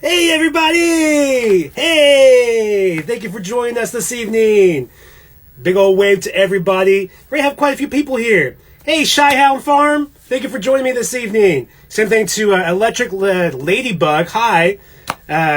Hey everybody! Hey! Thank you for joining us this evening. Big old wave to everybody. We have quite a few people here. Hey, Shyhound Farm! Thank you for joining me this evening. Same thing to Electric Ladybug. Hi.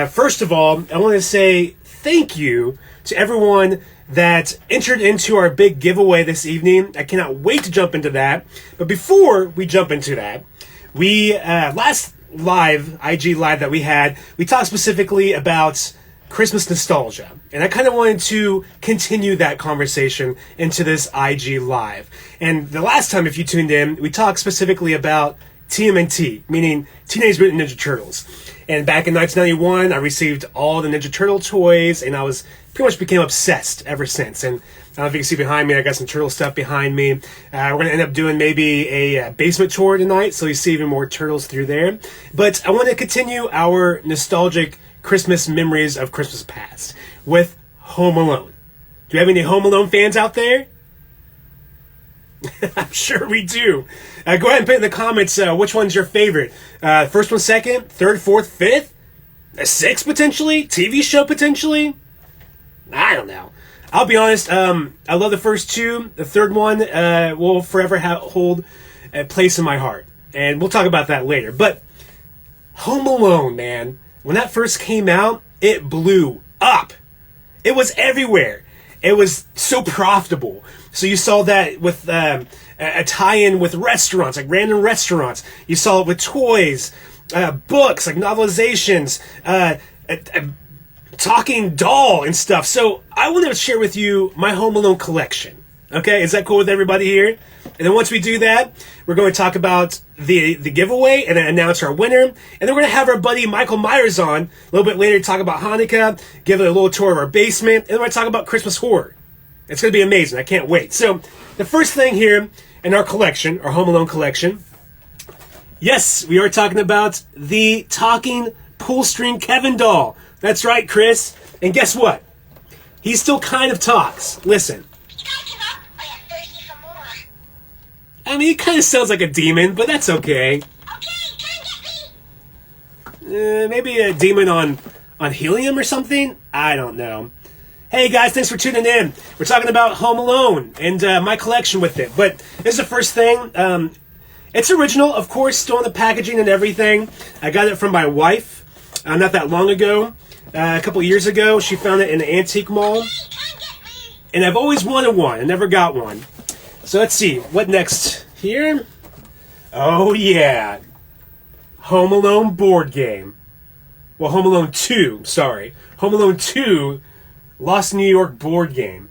First of all, I want to say thank you to everyone that entered into our big giveaway this evening. I cannot wait to jump into that. But before we jump into that, we last IG live that we had, we talked specifically about Christmas nostalgia, and I kind of wanted to continue that conversation into this IG live. And the last time, if you tuned in, we talked specifically about TMNT, meaning Teenage Mutant Ninja Turtles. And back in 1991, I received all the Ninja Turtle toys, and I was pretty much became obsessed ever since. And I don't know if you can see behind me, I got some turtle stuff behind me. We're going to end up doing maybe a basement tour tonight, so you see even more turtles through there. But I want to continue our nostalgic Christmas memories of Christmas past with Home Alone. Do we have any Home Alone fans out there? I'm sure we do. Go ahead and put in the comments which one's your favorite. First one, second, third, fourth, fifth? A sixth potentially? TV show potentially? I don't know. I'll be honest, I love the first two. The third one will forever hold a place in my heart. And we'll talk about that later. But Home Alone, man, when that first came out, it blew up. It was everywhere. It was so profitable. So you saw that with a tie-in with restaurants, like random restaurants. You saw it with toys, books, like novelizations, talking doll and stuff. So I want to share with you my Home Alone collection. Okay, is that cool with everybody here? And then once we do that, we're going to talk about the giveaway and then announce our winner. And then we're going to have our buddy Michael Myers on a little bit later to talk about Hanukkah, give it a little tour of our basement, and then we're going to talk about Christmas horror. It's going to be amazing. I can't wait. So the first thing here in our collection, our Home Alone collection, yes, we are talking about the talking pull string Kevin doll. That's right, Chris. And guess what? He still kind of talks. Listen. I mean, he kind of sounds like a demon, but that's okay. Maybe a demon on helium or something? I don't know. Hey guys, thanks for tuning in. We're talking about Home Alone and my collection with it. But this is the first thing. It's original, of course, still in the packaging and everything. I got it from my wife not that long ago. A couple years ago, she found it in an antique mall. And I've always wanted one. I never got one. So let's see. What next here? Oh, yeah. Home Alone board game. Well, Home Alone 2, sorry. Home Alone 2 Lost New York board game.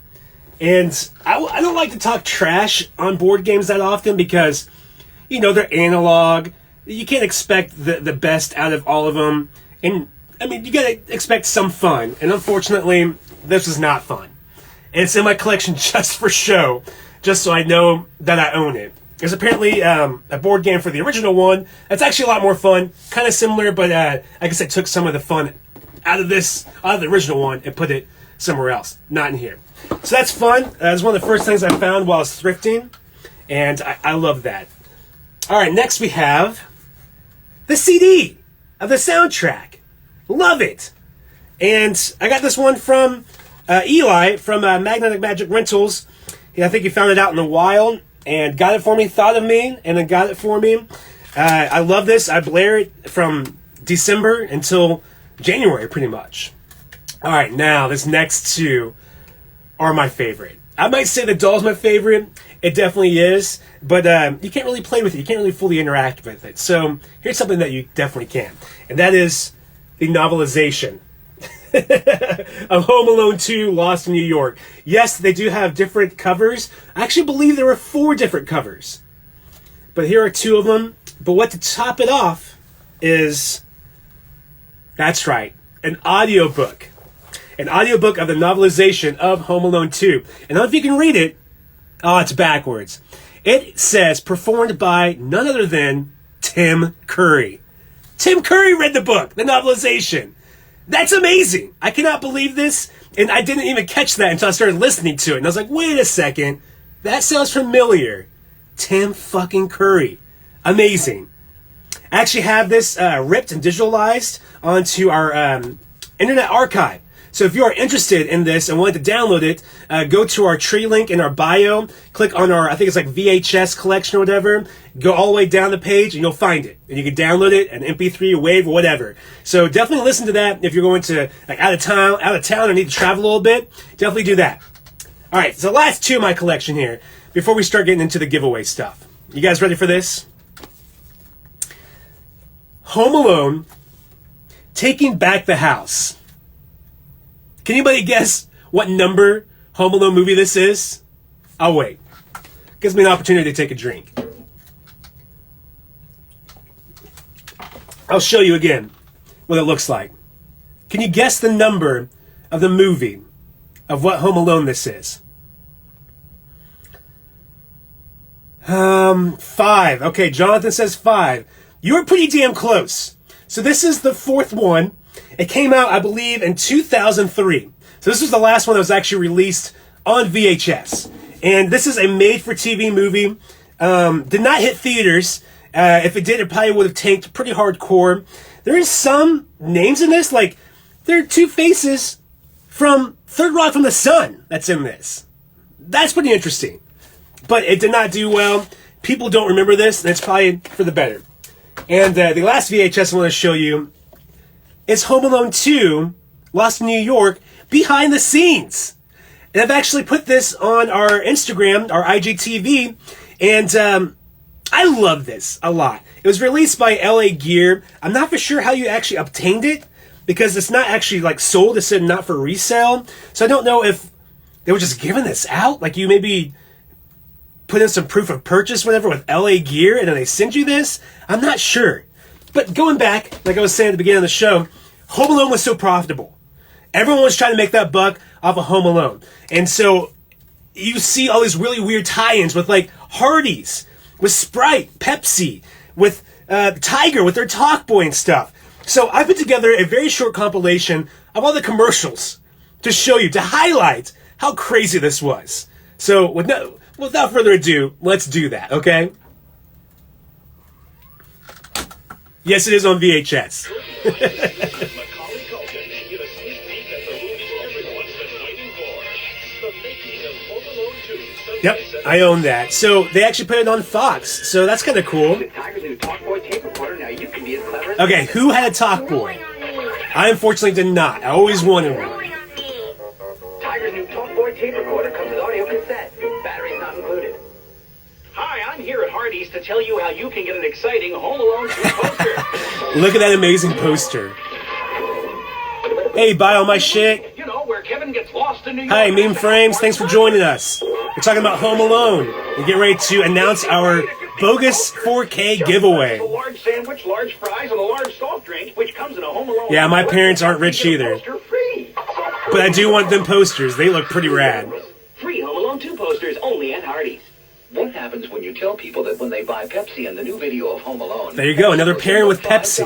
And I don't like to talk trash on board games that often because, you know, they're analog. You can't expect the best out of all of them. And, I mean, you gotta expect some fun. And unfortunately, this was not fun. And it's in my collection just for show, just so I know that I own it. There's apparently a board game for the original one that's actually a lot more fun, kind of similar, but I guess I took some of the fun out of the original one and put it somewhere else, not in here. So that's fun. That's one of the first things I found while I was thrifting, and I love that. All right, next we have the CD of the soundtrack. Love it. And I got this one from Eli from Magnetic Magic Rentals. I think he found it out in the wild and got it for me, thought of me, and then got it for me. I love this. I blare it from December until January, pretty much. All right, now this next two are my favorite. I might say the doll's my favorite. It definitely is, but you can't really play with it. You can't really fully interact with it. So here's something that you definitely can, and that is the novelization of Home Alone 2 Lost in New York. Yes, they do have different covers. I actually believe there were 4 different covers, but here are 2 of them. But what to top it off is, that's right, an audiobook. An audiobook of the novelization of Home Alone 2. And I don't know if you can read it. Oh, it's backwards. It says, performed by none other than Tim Curry. Tim Curry read the book, the novelization. That's amazing. I cannot believe this. And I didn't even catch that until I started listening to it. And I was like, wait a second. That sounds familiar. Tim fucking Curry. Amazing. I actually have this ripped and digitalized onto our Internet Archive. So if you are interested in this and want to download it, go to our tree link in our bio, click on our, I think it's like VHS collection or whatever, go all the way down the page and you'll find it. And you can download it, an MP3, a WAV, or whatever. So definitely listen to that if you're going to, like, out of town or need to travel a little bit. Definitely do that. All right, so last two of my collection here before we start getting into the giveaway stuff. You guys ready for this? Home Alone, Taking Back the House. Can anybody guess what number Home Alone movie this is? I'll wait. Gives me an opportunity to take a drink. I'll show you again what it looks like. Can you guess the number of the movie of what Home Alone this is? 5. Okay, Jonathan says 5. You were pretty damn close. So this is the fourth one. It came out, I believe, in 2003. So this was the last one that was actually released on VHS. And this is a made-for-TV movie. Did not hit theaters. If it did, it probably would have tanked pretty hardcore. There is some names in this, like there are two faces from Third Rock from the Sun that's in this. That's pretty interesting. But it did not do well. People don't remember this, and it's probably for the better. And the last VHS I want to show you is Home Alone 2, Lost in New York, behind the scenes. And I've actually put this on our Instagram, our IGTV, and I love this a lot. It was released by LA Gear. I'm not for sure how you actually obtained it, because it's not actually like sold. It said not for resale. So I don't know if they were just giving this out. Like you maybe put in some proof of purchase, whatever, with LA Gear, and then they send you this. I'm not sure. But going back, like I was saying at the beginning of the show, Home Alone was so profitable. Everyone was trying to make that buck off of Home Alone. And so you see all these really weird tie-ins with like Hardee's, with Sprite, Pepsi, with Tiger, with their Talk Boy and stuff. So I put together a very short compilation of all the commercials to show you, to highlight how crazy this was. So without further ado, let's do that, okay? Yes, it is on VHS. Yep, I own that. So they actually put it on Fox, so that's kind of cool. Okay, who had a Talk Boy? I unfortunately did not. I always wanted one. Tiger's new Talk Boy tape recorder comes with audio cassette. Batteries not included. Hi, I'm here at Hardee's to tell you how you can get an exciting Home Alone 2 poster. Look at that amazing poster. Hey, buy all my shit. You know, where Kevin gets lost in New York. Hi, Meme Frames. Thanks for joining us. We're talking about Home Alone. We get ready to announce our Bogus 4K giveaway. A large sandwich, large fries, and a large soft drink, which comes in a Home Alone. Yeah, my parents aren't rich either. But I do want them posters. They look pretty rad. Free Home Alone 2 posters only at Hardee's. What happens when you tell people that when they buy Pepsi in the new video of Home Alone... There you go, another pairing with Pepsi.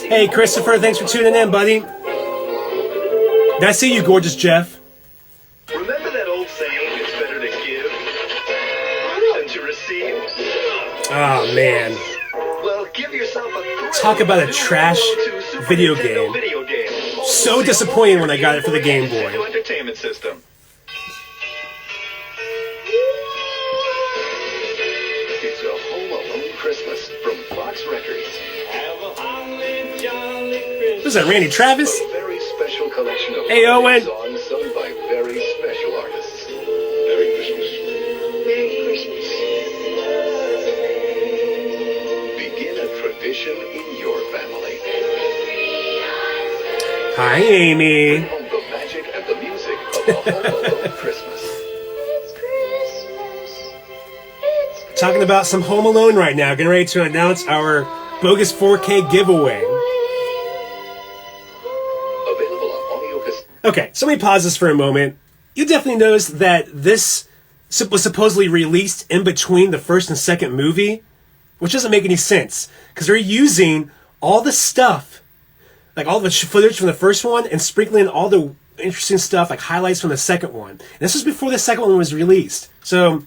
Hey, Christopher, thanks for tuning in, buddy. Did I see you, gorgeous Jeff? Remember that old saying, it's better to give than to receive? Oh, man. Well, give yourself a Talk about a trash video game. So disappointed when I got it for the Game Boy. Entertainment system. It's a Home Alone Christmas from Fox Records. This is Randy Travis. A very special collection of Hey, Owen. songs sung by very special artists. Merry Christmas. Merry Christmas. Begin a tradition in your family. Hi, Amy. Bring home the magic and the music of a Home Alone Christmas. Talking about some Home Alone right now. Getting ready to announce our Bogus 4K giveaway. Available on audio cassette. Okay, so let me pause this for a moment. You definitely notice that this was supposedly released in between the first and second movie, which doesn't make any sense because they're using all the stuff, like all the footage from the first one, and sprinkling all the interesting stuff, like highlights from the second one. And this was before the second one was released, so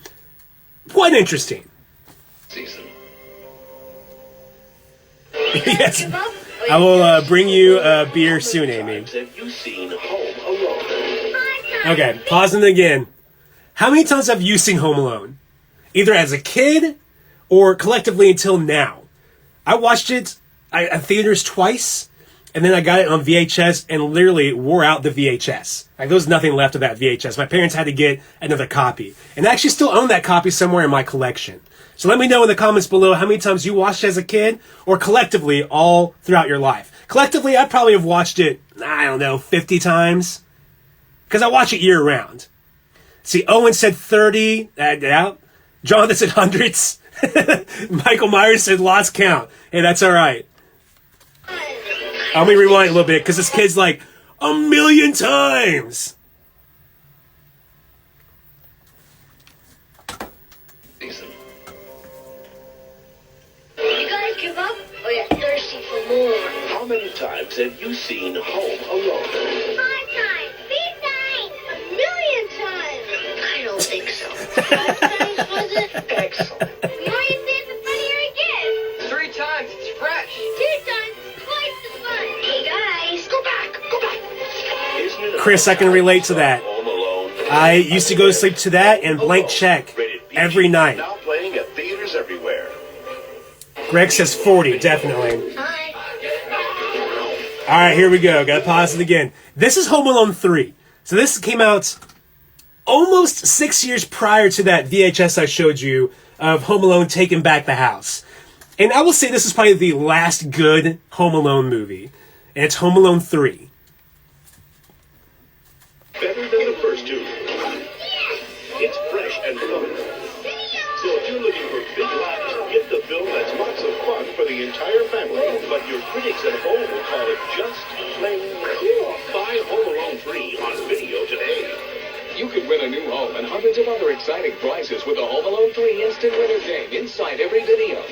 quite interesting. Season. Yes, I will bring you a beer soon, Amy. Have you seen Home Alone? Okay, pausing again. How many times have you seen Home Alone? Either as a kid or collectively until now. I watched it at theaters twice, and then I got it on VHS and literally wore out the VHS. Like, there was nothing left of that VHS. My parents had to get another copy. And I actually still own that copy somewhere in my collection. So let me know in the comments below how many times you watched it as a kid or collectively all throughout your life. Collectively, I probably have watched it, 50 times. Because I watch it year-round. See, Owen said 30. Jonathan said hundreds. Michael Myers said lost count. Hey, that's all right. Let me rewind a little bit, because this kid's like, 1,000,000 times! Season. You guys give up, or you're thirsty for more? How many times have you seen Home Alone? 5 times, 3 times, 1,000,000 times. I don't think so. 5 times, was it? Excellent. More you see at the front of your gift. 3 times, it's fresh. 2 times, twice the fun. Hey guys, Go back, go back. Isn't it Chris, I can relate to that. Home Alone? I used to go to sleep to that and Blank Check Rated PG, every night. Now playing at theaters everywhere. Greg says 40, definitely. hi. All right, here we go. Gotta pause it again. This is Home Alone 3. So this came out almost 6 years prior to that VHS I showed you of Home Alone Taking Back the House. And I will say this is probably the last good Home Alone movie. And it's Home Alone 3. Better than the first two. It's fresh and fun. So if you're looking for big laughs, get the film that's lots of fun for the entire family, but your critics at home will call it just plain cool. Buy Home Alone 3 on video today. You could win a new home and hundreds of other exciting prizes with the Home Alone 3 Instant Winner game inside every video.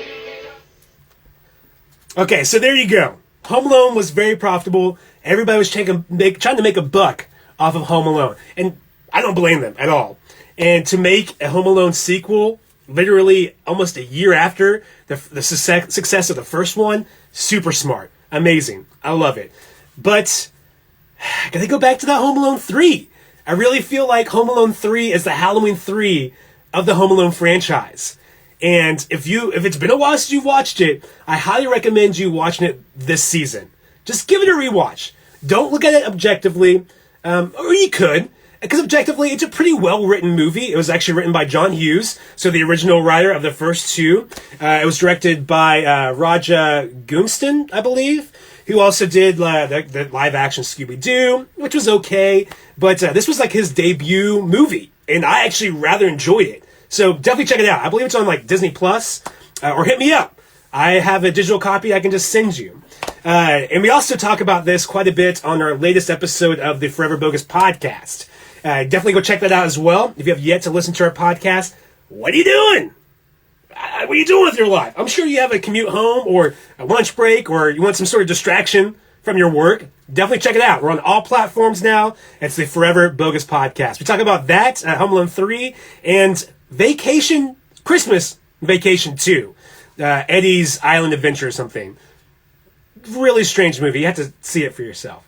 Okay, so there you go. Home Alone was very profitable. Everybody was trying to make a buck off of Home Alone. And I don't blame them at all. And to make a Home Alone sequel, literally almost a year after the success of the first one, super smart. Amazing. I love it. But, gotta go back to that Home Alone 3. I really feel like Home Alone 3 is the Halloween 3 of the Home Alone franchise. And if it's been a while since you've watched it, I highly recommend you watching it this season. Just give it a rewatch. Don't look at it objectively, or you could, because objectively, it's a pretty well-written movie. It was actually written by John Hughes, so the original writer of the first two. It was directed by Raja Goomston, I believe, who also did the live-action Scooby-Doo, which was okay, but this was like his debut movie, and I actually rather enjoyed it. So definitely check it out. I believe it's on like Disney Plus, or hit me up. I have a digital copy I can just send you. And we also talk about this quite a bit on our latest episode of the Forever Bogus podcast. Definitely go check that out as well. If you have yet to listen to our podcast, what are you doing? What are you doing with your life? I'm sure you have a commute home or a lunch break or you want some sort of distraction from your work. Definitely check it out. We're on all platforms now. It's the Forever Bogus podcast. We talk about that, Home Alone 3, and Vacation, Christmas Vacation 2. Eddie's Island Adventure or something. Really strange movie. You have to see it for yourself.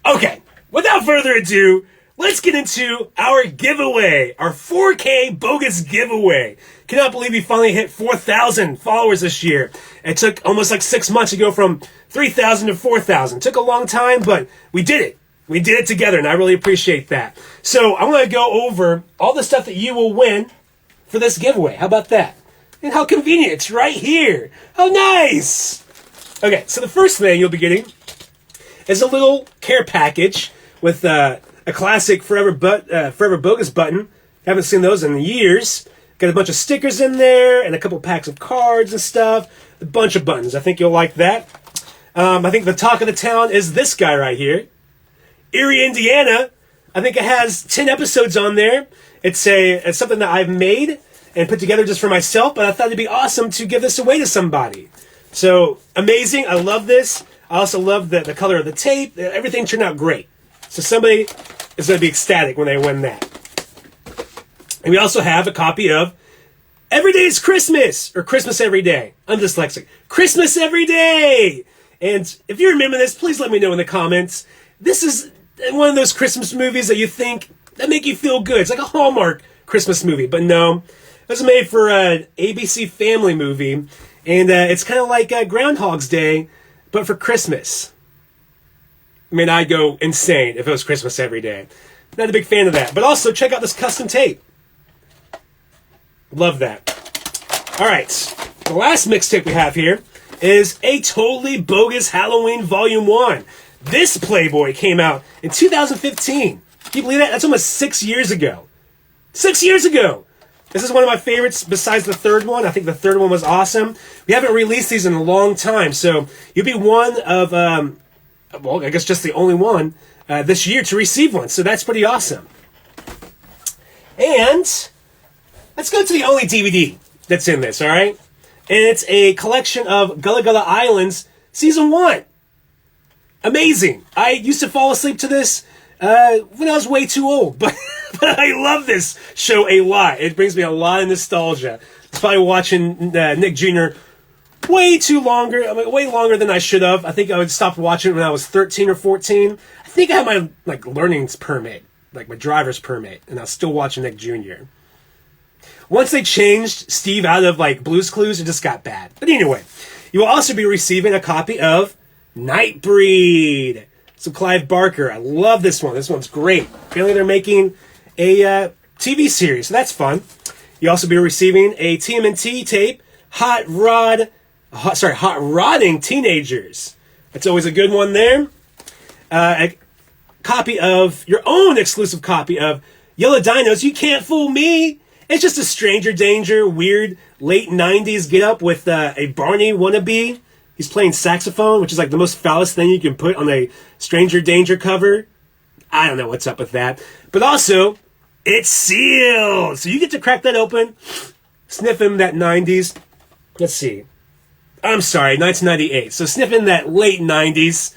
Okay, without further ado, let's get into our giveaway, our 4K Bogus giveaway. Cannot believe we finally hit 4,000 followers this year. It took almost like 6 months to go from 3,000 to 4,000. Took a long time, but we did it. We did it together, and I really appreciate that. So I want to go over all the stuff that you will win for this giveaway. How about that? And how convenient. It's right here. How nice. Okay, so the first thing you'll be getting is a little care package with a classic Forever Bogus button. Haven't seen those in years. Got a bunch of stickers in there and a couple packs of cards and stuff. A bunch of buttons. I think you'll like that. I think the talk of the town is this guy right here. Erie, Indiana. I think it has 10 episodes on there. It's something that I've made and put together just for myself, but I thought it'd be awesome to give this away to somebody. So, amazing. I love this. I also love the color of the tape. Everything turned out great. So somebody is going to be ecstatic when they win that. And we also have a copy of Every Day is Christmas, or Christmas Every Day. I'm dyslexic. Christmas Every Day! And if you remember this, please let me know in the comments. This is one of those Christmas movies that you think, that make you feel good. It's like a Hallmark Christmas movie, but no. It was made for an ABC Family movie, and it's kind of like Groundhog's Day, but for Christmas. I mean, I'd go insane if it was Christmas every day. Not a big fan of that. But also, check out this custom tape. Love that. All right. The last mixtape we have here is A Totally Bogus Halloween Volume 1. This Playboy came out in 2015. Can you believe that? That's almost 6 years ago. 6 years ago! This is one of my favorites besides the third one. I think the third one was awesome. We haven't released these in a long time, so you'll be one of, well, I guess just the only one this year to receive one. So that's pretty awesome. And let's go to the only DVD that's in this, all right? And it's a collection of Gullah Gullah Islands Season 1. Amazing. I used to fall asleep to this when I was way too old, but I love this show a lot. It brings me a lot of nostalgia. It's probably watching Nick Jr. way longer than I should have. I think I would stop watching it when I was 13 or 14. I think I had my learning permit, my driver's permit, and I was still watching Nick Jr. Once they changed Steve out of Blue's Clues, it just got bad. But anyway, you will also be receiving a copy of Nightbreed. So Clive Barker. I love this one. This one's great. Apparently they're making a TV series, so that's fun. You'll also be receiving a TMNT tape, Hot Rodding Teenagers. That's always a good one there. A copy of your own exclusive copy of Yellow Dinos, You Can't Fool Me. It's just a Stranger Danger, weird late 90s get up with a Barney wannabe. He's playing saxophone, which is the most foulest thing you can put on a Stranger Danger cover. I don't know what's up with that. But also, it's sealed. So you get to crack that open, sniff in that 90s. Let's see. I'm sorry, 1998. So sniff in that late 90s.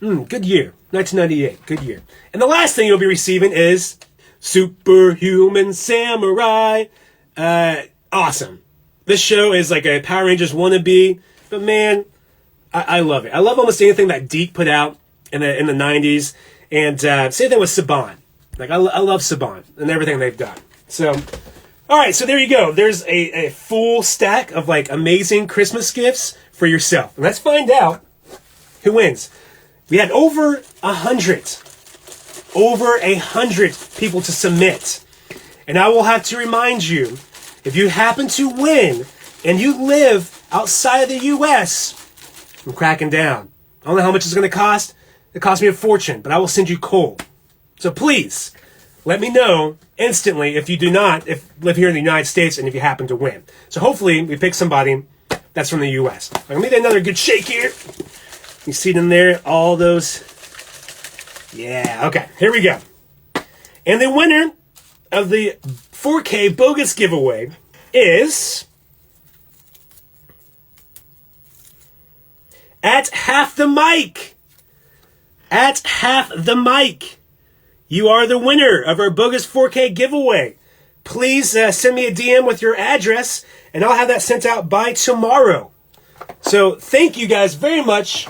Good year. 1998. Good year. And the last thing you'll be receiving is Superhuman Samurai. Awesome. This show is like a Power Rangers wannabe. But man, I love it. I love almost anything that Deke put out in the 90s. And same thing with Saban. I love Saban and everything they've done. So, all right, so there you go. There's a full stack of amazing Christmas gifts for yourself. And let's find out who wins. We had over 100 people to submit. And I will have to remind you, if you happen to win and you live outside of the U.S., I'm cracking down. I don't know how much it's going to cost. It cost me a fortune, but I will send you coal. So please, let me know instantly if you live here in the United States and if you happen to win. So hopefully we pick somebody that's from the U.S. Let me get another good shake here. You see it in there, all those. Yeah, okay, here we go. And the winner of the 4K Bogus giveaway is At Half the Mic. At Half the Mic. You are the winner of our Bogus 4K giveaway. Please send me a DM with your address, and I'll have that sent out by tomorrow. So thank you guys very much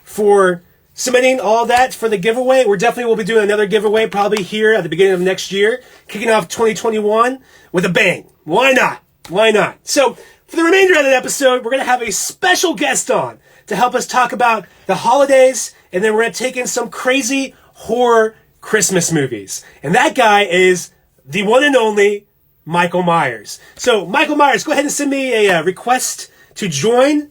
for submitting all that for the giveaway. We definitely will be doing another giveaway probably here at the beginning of next year, kicking off 2021 with a bang. Why not? Why not? So for the remainder of the episode, we're going to have a special guest on to help us talk about the holidays, and then we're going to take in some crazy horror Christmas movies. And that guy is the one and only Michael Myers. So, Michael Myers, go ahead and send me a request to join,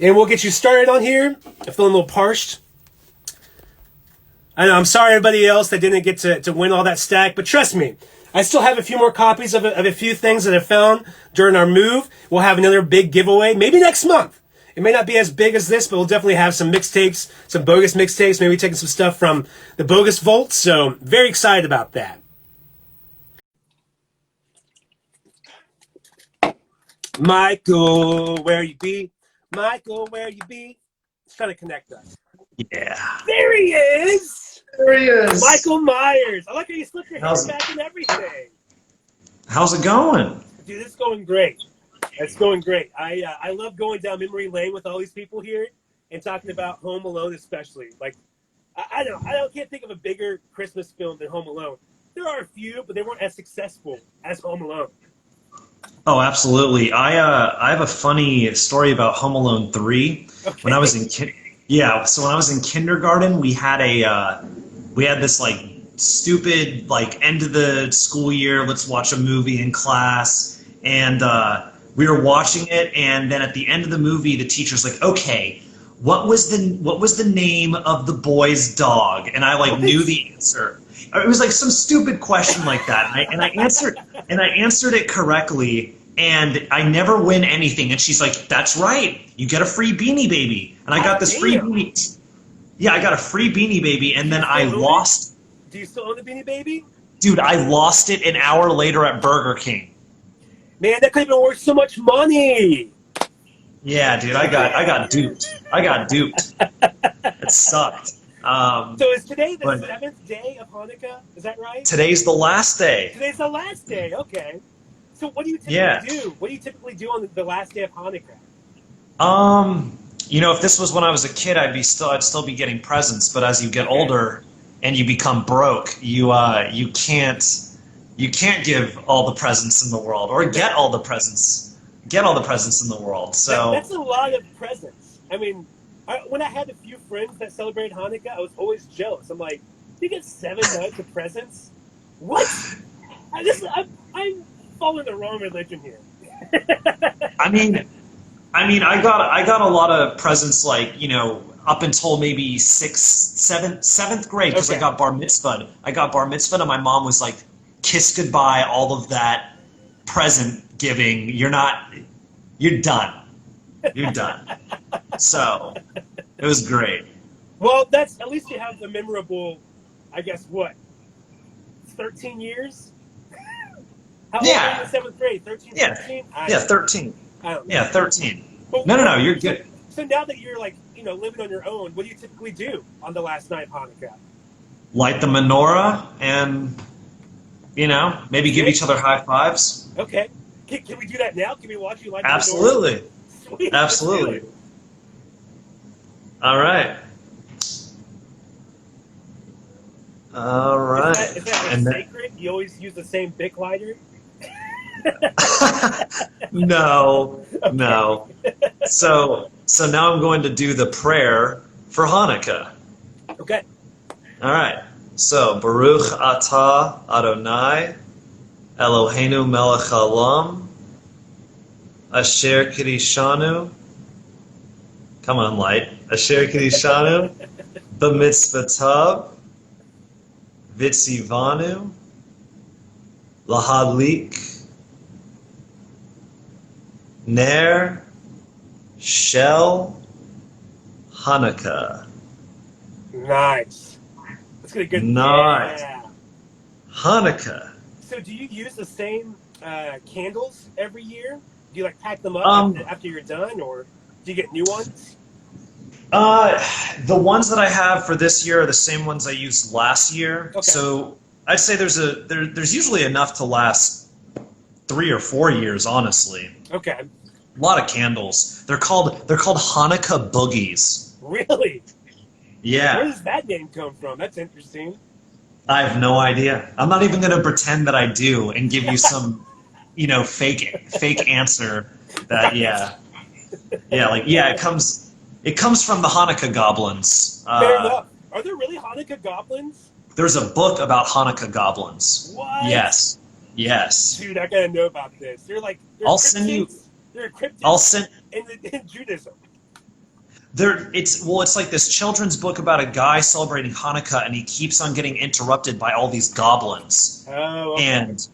and we'll get you started on here. I'm feeling a little parched. I know, I'm sorry everybody else that didn't get to win all that stack, but trust me, I still have a few more copies of a few things that I found during our move. We'll have another big giveaway, maybe next month. It may not be as big as this, but we'll definitely have some mixtapes, some Bogus mixtapes, maybe taking some stuff from the Bogus Vault. So very excited about that. Michael, where you be? Michael, where you be? Let's try to connect us. Yeah. There he is! There he is. Michael Myers. I like how you slipped your hair How's- back and everything. How's it going? Dude, it's going great. It's going great. I love going down memory lane with all these people here and talking about Home Alone especially. Like, I can't think of a bigger Christmas film than Home Alone. There are a few, but they weren't as successful as Home Alone. Oh, absolutely. I have a funny story about Home Alone 3. Okay. When I was in so when I was in kindergarten, we had this like stupid like end of the school year, let's watch a movie in class, and we were watching it, and then at the end of the movie, the teacher's like, "Okay, what was the name of the boy's dog?" And I like knew the answer. It was like some stupid question like that, and I answered it correctly, and I never win anything. And she's like, "That's right, you get a free Beanie Baby." And I got this free Beanie. Yeah, I got a free Beanie Baby, and then I lost. Do you still own the Beanie Baby? Dude, I lost it an hour later at Burger King. Man, that could have been worth so much money. Yeah, dude, I got duped. I got duped. It sucked. So is today the but- 7th day of Hanukkah? Is that right? Today's the last day. Today's the last day. Okay. So what do you typically do? What do you typically do on the last day of Hanukkah? If this was when I was a kid, I'd still be getting presents. But as you get older and you become broke, you can't give all the presents in the world, or get all the presents in the world. So That's a lot of presents. I mean, when I had a few friends that celebrated Hanukkah, I was always jealous. I'm like, you get 7 nights of presents? What? I'm following the wrong religion here. I mean, I got a lot of presents, like, up until maybe 7th grade, because I got bar mitzvahed. And my mom was like, "Kiss goodbye, all of that present giving. You're done. You're done." So it was great. Well, that's at least you have the memorable, I guess, what, 13 years? How old Yeah. are you in 7th grade? 13, Yeah. 13? Yeah, 13. I don't know. Yeah, 13. But No, you're good. So now that you're like, living on your own, what do you typically do on the last night of Hanukkah? Light the menorah and, maybe give each other high fives. Okay. Can we do that now? Can we watch you light the Absolutely. menorah? Sweet. Let's do Absolutely. it. All right. All right. Is that like And then- sacred? You always use the same Bic lighter? No. So now I'm going to do the prayer for Hanukkah. Okay. All right. So Baruch Atah Adonai Eloheinu Melech Haolam Asher Kiddushanu. Come on, light. Asher Kiddushanu B'mitzvotav Vitzivanu Lahadlik Ner Shel Hanukkah. Nice. That's gonna be good. Nice. Yeah. Hanukkah. So do you use the same candles every year? Do you like pack them up after you're done, or do you get new ones? The ones that I have for this year are the same ones I used last year. Okay. So I'd say there's usually enough to last 3 or 4 years, honestly. Okay. A lot of candles. They're called Hanukkah boogies. Really? Yeah. Where does that name come from? That's interesting. I have no idea. I'm not even going to pretend that I do and give you some, fake answer that, yeah. Yeah, it comes from the Hanukkah goblins. Fair enough. Are there really Hanukkah goblins? There's a book about Hanukkah goblins. What? Yes. Dude, I gotta know about this. They're I'll send you. They're cryptids I'll send. in Judaism. It's like this children's book about a guy celebrating Hanukkah, and he keeps on getting interrupted by all these goblins. Oh, okay. And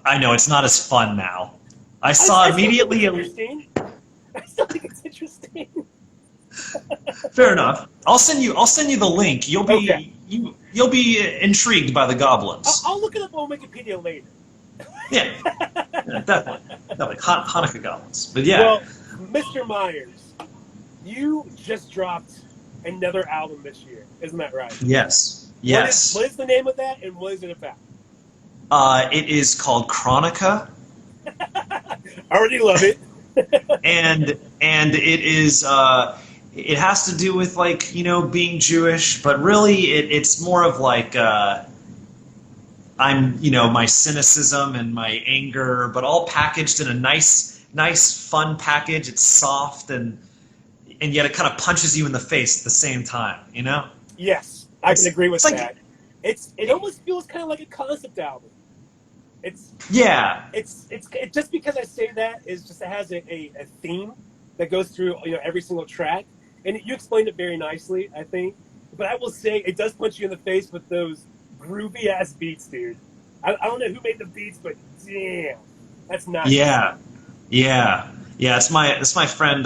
I know it's not as fun now. I saw immediately. Interesting. I still think it's interesting. Fair enough. I'll send you the link. You'll be Okay. you'll be intrigued by the goblins. I'll look it up on Wikipedia later. Yeah, yeah, definitely Hanukkah goblins. But yeah, Well, Mr. Myers, you just dropped another album this year, isn't that right? yes. What is the name of that, and what is it about? It is called Chronica, I already love it. and it is it has to do with like being Jewish, but really it's more of like I'm my cynicism and my anger, but all packaged in a nice fun package. It's soft and yet it kind of punches you in the face at the same time. Yes, I can agree with like- that. It almost feels kind of like a concept album. It's just because I say that is just it has a theme that goes through every single track, and you explained it very nicely, I think. But I will say it does punch you in the face with those groovy ass beats, dude. I don't know who made the beats, but damn, that's nice. Yeah. It's my friend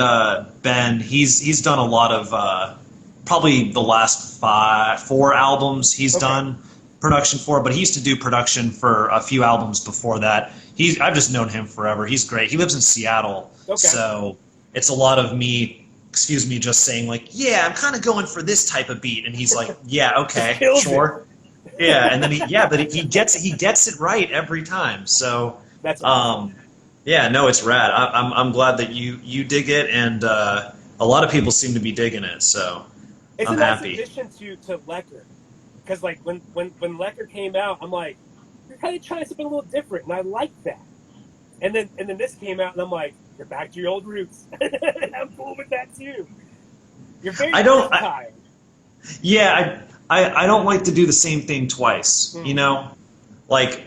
Ben. He's done a lot of probably the last 4 albums he's done production for, but he used to do production for a few albums before that. I've just known him forever. He's great. He lives in Seattle, so it's a lot of me. Excuse me, just saying like, yeah, I'm kind of going for this type of beat, and he's like, yeah, okay, sure. Yeah, and then he gets it right every time. So That's awesome. yeah, no, it's rad. I'm glad that you dig it, and a lot of people seem to be digging it. So It's I'm a nice happy. addition to Lecker, because like when Lecker came out, I'm like, you're kind of trying something a little different, and I like that. And then this came out, and I'm like, you're back to your old roots. I'm cool with that too. You're very versatile. Yeah, I don't like to do the same thing twice. Like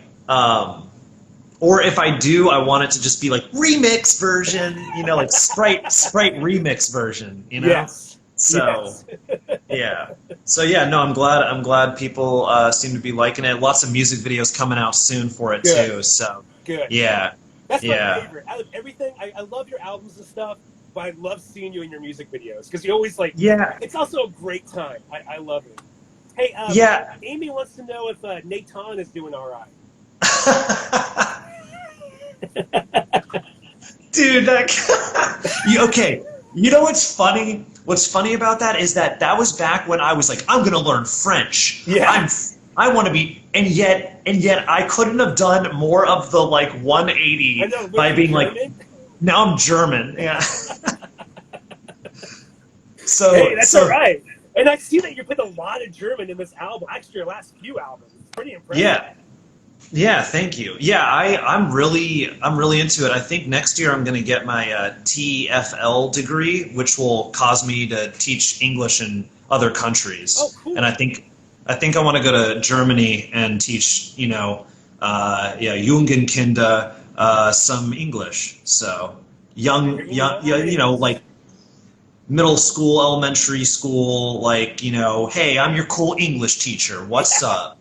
or if I do, I want it to just be like remix version. Like Sprite remix version. Yes. So yeah. So yeah, no, I'm glad people seem to be liking it. Lots of music videos coming out soon for it too. So Good. yeah. That's my favorite. Out of everything, I love your albums and stuff, but I love seeing you in your music videos because you always like. Yeah. It's also a great time. I love it. Hey, Amy wants to know if Nathan is doing all right. Dude, okay. You know what's funny? What's funny about that is that was back when I was like, I'm gonna learn French. Yeah. I want to be, and yet I couldn't have done more of the like 180 by being German? like, now I'm German. Yeah. So hey, that's all right. And I see that you put a lot of German in this album. Actually, your last few albums. It's pretty impressive. Yeah. Thank you. Yeah, I'm really into it. I think next year I'm going to get my TEFL degree, which will cause me to teach English in other countries. Oh, cool. And I think I want to go to Germany and teach, Jugendkinder some English. So young, like middle school, elementary school, like, hey, I'm your cool English teacher. What's up?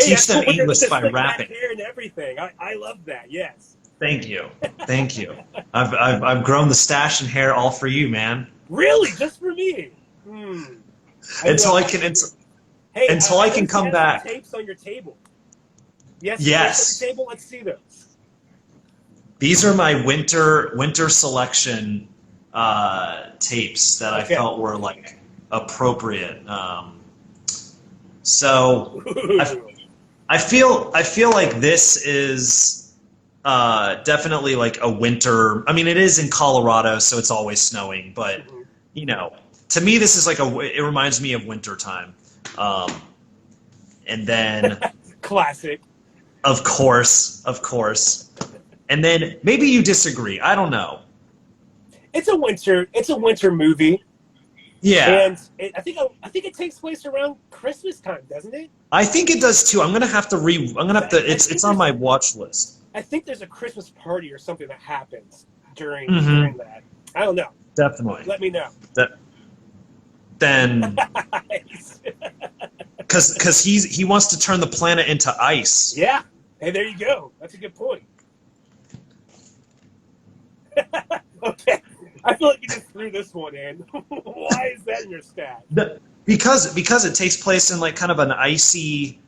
Teach them English by rapping. Hair and everything. I love that. Yes. Thank you. I've grown the stash and hair all for you, man. Really, just for me. Until I can come back. Tapes on your table. Yes. Yes. On your table. Let's see those. These are my winter selection tapes that I felt were like appropriate. So I feel like this is definitely like a winter. I mean, it is in Colorado, so it's always snowing. But to me, this is like it reminds me of wintertime. And then classic. Of course. And then maybe you disagree. I don't know. It's a winter movie. Yeah. And I think it takes place around Christmas time, doesn't it? I think it does too. I'm gonna have to. It's on my watch list. I think there's a Christmas party or something that happens during that. I don't know. Definitely. Let me know. Then. Because he wants to turn the planet into ice. Yeah. Hey, there you go. That's a good point. threw this one in. Why is that in your stat? Because it takes place in like kind of an icy.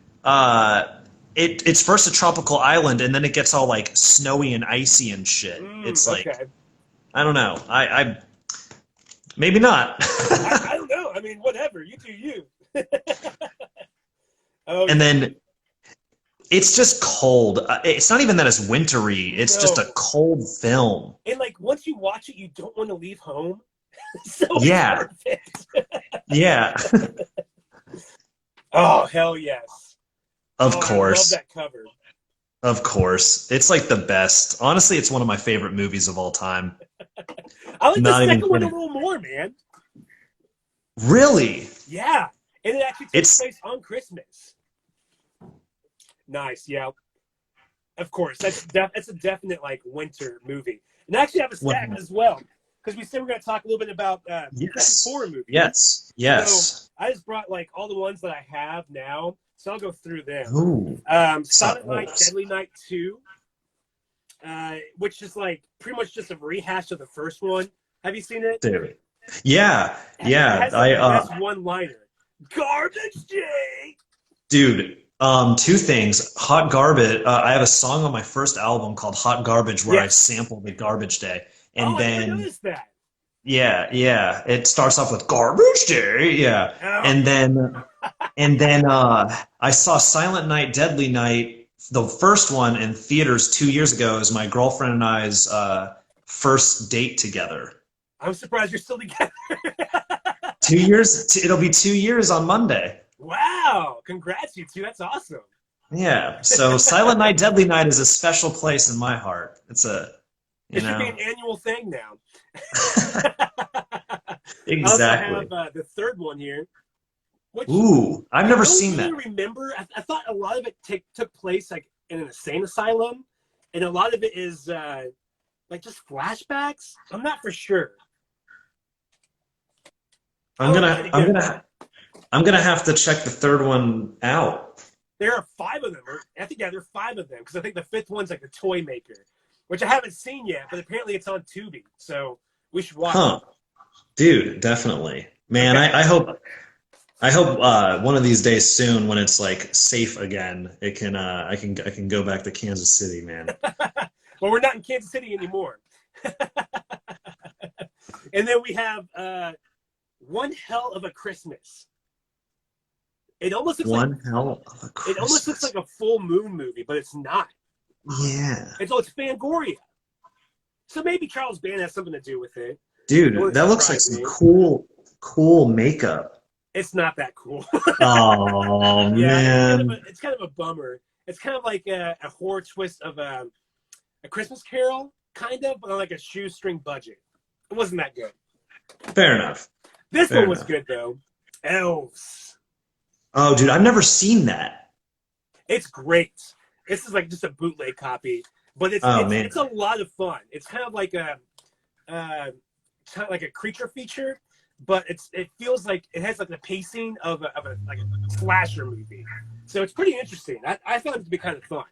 It's first a tropical island, and then it gets all like snowy and icy and shit. It's like Okay. I don't know. I maybe not. I don't know. I mean, whatever. You do you. Oh, And then it's just cold. It's not even that it's wintry. It's just No. a cold film. and like once you watch it, you don't want to leave home. So Yeah. it's perfect. Yeah, Oh, hell yes. of Oh, course. I love that cover. Of course. It's like the best. Honestly, it's one of my favorite movies of all time. I like Not the even second one a kidding. little more, man. Really? Yeah. And it actually takes It's- place on Christmas. Nice, yeah. Of course. That's a definite like winter movie. And I actually have a stack Wow. as well. Because we said we're going to talk a little bit about Christmas Yes. horror movies. Yes. Yes. So I just brought like all the ones that I have now. So I'll go through them. Ooh. Silent Night, Nice. Deadly Night 2, which is like pretty much just a rehash of the first one. Have you seen it? Dude. Yeah. Yeah. It has like, the best one-liner. Garbage day! Dude, two things. Hot Garbage. I have a song on my first album called Hot Garbage where I Yes. sample the Garbage Day. And I never then, noticed that. yeah. It starts off with Garbage Day. Yeah. Oh. And then I saw Silent Night, Deadly Night, the first one in theaters 2 years ago. Is my girlfriend and I's first date together. I'm surprised you're still together. 2 years. It'll be 2 years on Monday. Wow! Congrats, you two. That's awesome. Yeah. So Silent Night, Deadly Night is a special place in my heart. It's a, you It should be know, an annual thing now. exactly. I also have the third one here. Which Ooh, I've I never don't seen that. really remember. I thought a lot of it took place like in an insane asylum, and a lot of it is like just flashbacks. I'm not for sure. I'm gonna have to check the third one out. There are 5 of them. I think there are 5 of them because I think the 5th one's like the Toy Maker, which I haven't seen yet, but apparently it's on Tubi, so we should watch Huh. it. Dude, definitely. Man, I hope one of these days soon when it's like safe again, it can I can go back to Kansas City, man. Well, we're not in Kansas City anymore. And then we have One Hell of a Christmas. It almost looks One hell of a it Christmas. almost looks like a full moon movie, but it's not. Yeah. It's Fangoria. So maybe Charles Band has something to do with it. It Dude, wouldn't that looks like surprise some me. cool makeup. It's not that cool. Oh Yeah, man. it's kind of a bummer. It's kind of like a horror twist of a Christmas Carol, kind of, but on like a shoestring budget. It wasn't that good. Fair enough. This Fair one was enough. good though. Elves. Oh, dude, I've never seen that. It's great. This is like just a bootleg copy, but it's a lot of fun. It's kind of like a creature feature, but it feels like it has like the pacing of a slasher movie. So it's pretty interesting. I found it to be kind of fun.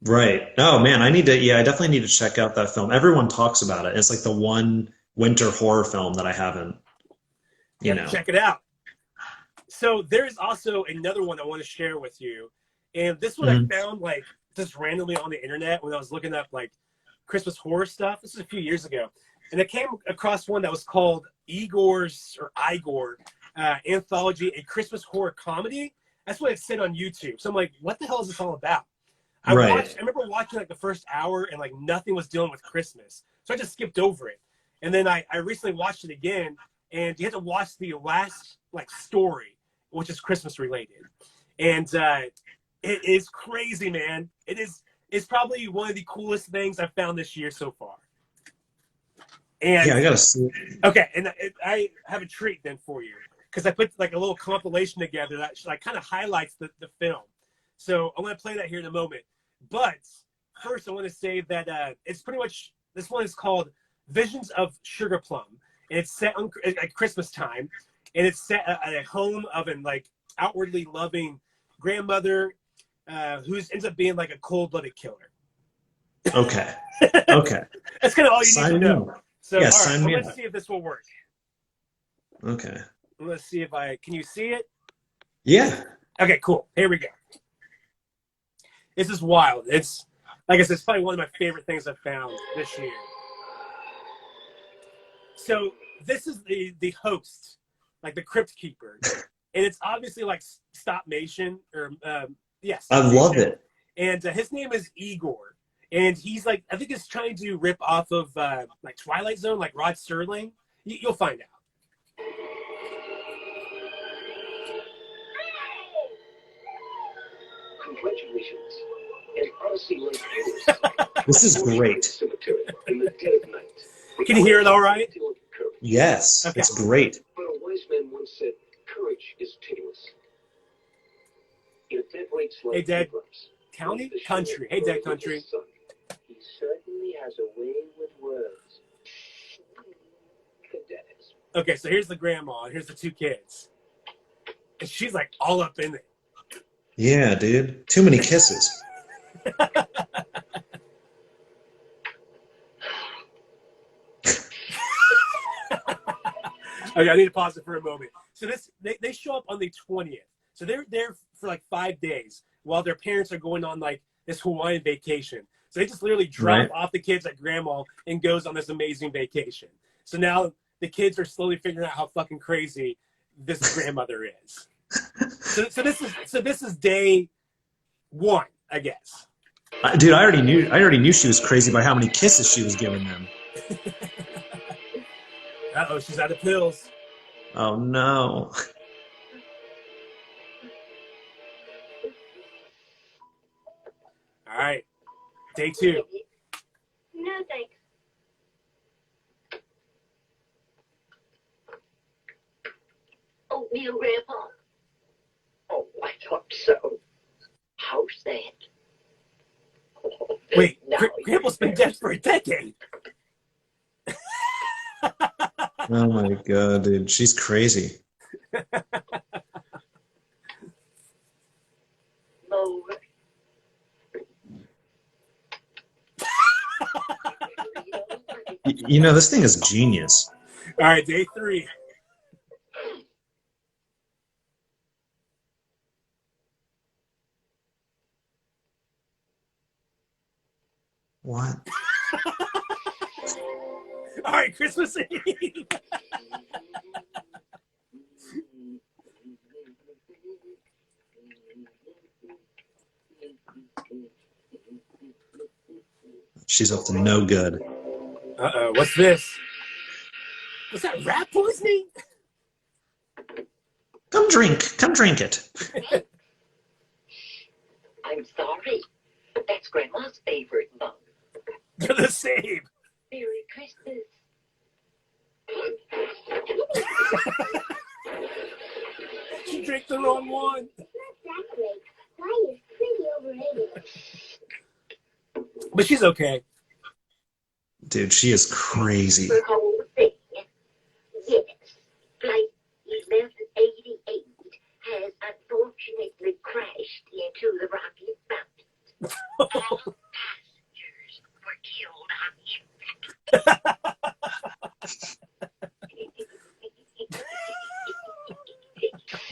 Right. Oh man, I definitely need to check out that film. Everyone talks about it. It's like the one winter horror film that I haven't, you know. Check it out. So there's also another one I want to share with you. And this one I found like just randomly on the internet when I was looking up like Christmas horror stuff. This is a few years ago. And I came across one that was called Igor Anthology, a Christmas horror comedy. That's what it said on YouTube. So I'm like, what the hell is this all about? I remember watching like the first hour and like nothing was dealing with Christmas. So I just skipped over it. And then I recently watched it again, and you had to watch the last like story, which is Christmas related. And it is crazy, man. It's probably one of the coolest things I've found this year so far. And Yeah, I gotta see it. okay, and I have a treat then for you because I put like a little compilation together that like kind of highlights the film. So I'm going to play that here in a moment. But first, I want to say that it's pretty much, this one is called Visions of Sugar Plum. And it's set at Christmas time. And it's set at a home of an like outwardly loving grandmother who ends up being like a cold-blooded killer. Okay. Okay. That's kind of all you need to know. So, Yeah, all right, sign me let's up. see if this will work. Okay. Let's see if can you see it? Yeah. Okay, cool. Here we go. This is wild. It's, like I said, it's probably one of my favorite things I've found this year. So this is the host, like the crypt keeper. And it's obviously like stop motion or, I love it. And his name is Igor. And he's like, I think he's trying to rip off of like Twilight Zone, like Rod Serling. You'll find out. Congratulations. An Odyssey Link This is great. cemetery in the dead of night. Can you hear it all right? Yes, Okay. it's great. But a wise man once said, courage is pitiless. In a dead rates like Hey, Dad. Abrams, County? the Country. sheriff Hey, Dad, with country. his son. He certainly has a way with words. Cadets. Okay, so here's the grandma, and here's the two kids. And she's like all up in it. Yeah, dude. Too many kisses. Okay, I need to pause it for a moment. So they show up on the 20th. So they're there for like 5 days while their parents are going on like this Hawaiian vacation. So they just literally drop off the kids at grandma and goes on this amazing vacation. So now the kids are slowly figuring out how fucking crazy this grandmother is. So this is day one, I guess. Dude, I already knew she was crazy by how many kisses she was giving them. Uh-oh, she's out of pills. Oh no. All right, day two. No, thanks. Oatmeal, Grandpa? Oh, I thought so. How's that? Oh, Wait, now Grandpa's been dead for a decade. Oh my god, dude. She's crazy. More. You know, this thing is genius. All right, day three. What? All right, Christmas Eve. She's up to no good. Uh-oh, what's this? Was that rat poisoning? Come drink it. I'm sorry, but that's Grandma's favorite mug. They're the same. Merry Christmas. She drank the wrong one. It's not that great. Pie is pretty overrated. But she's okay. Dude, she is crazy. The whole thing. Yes, Flight 1188 has unfortunately crashed into the Rocky Mountains. All passengers were killed on impact.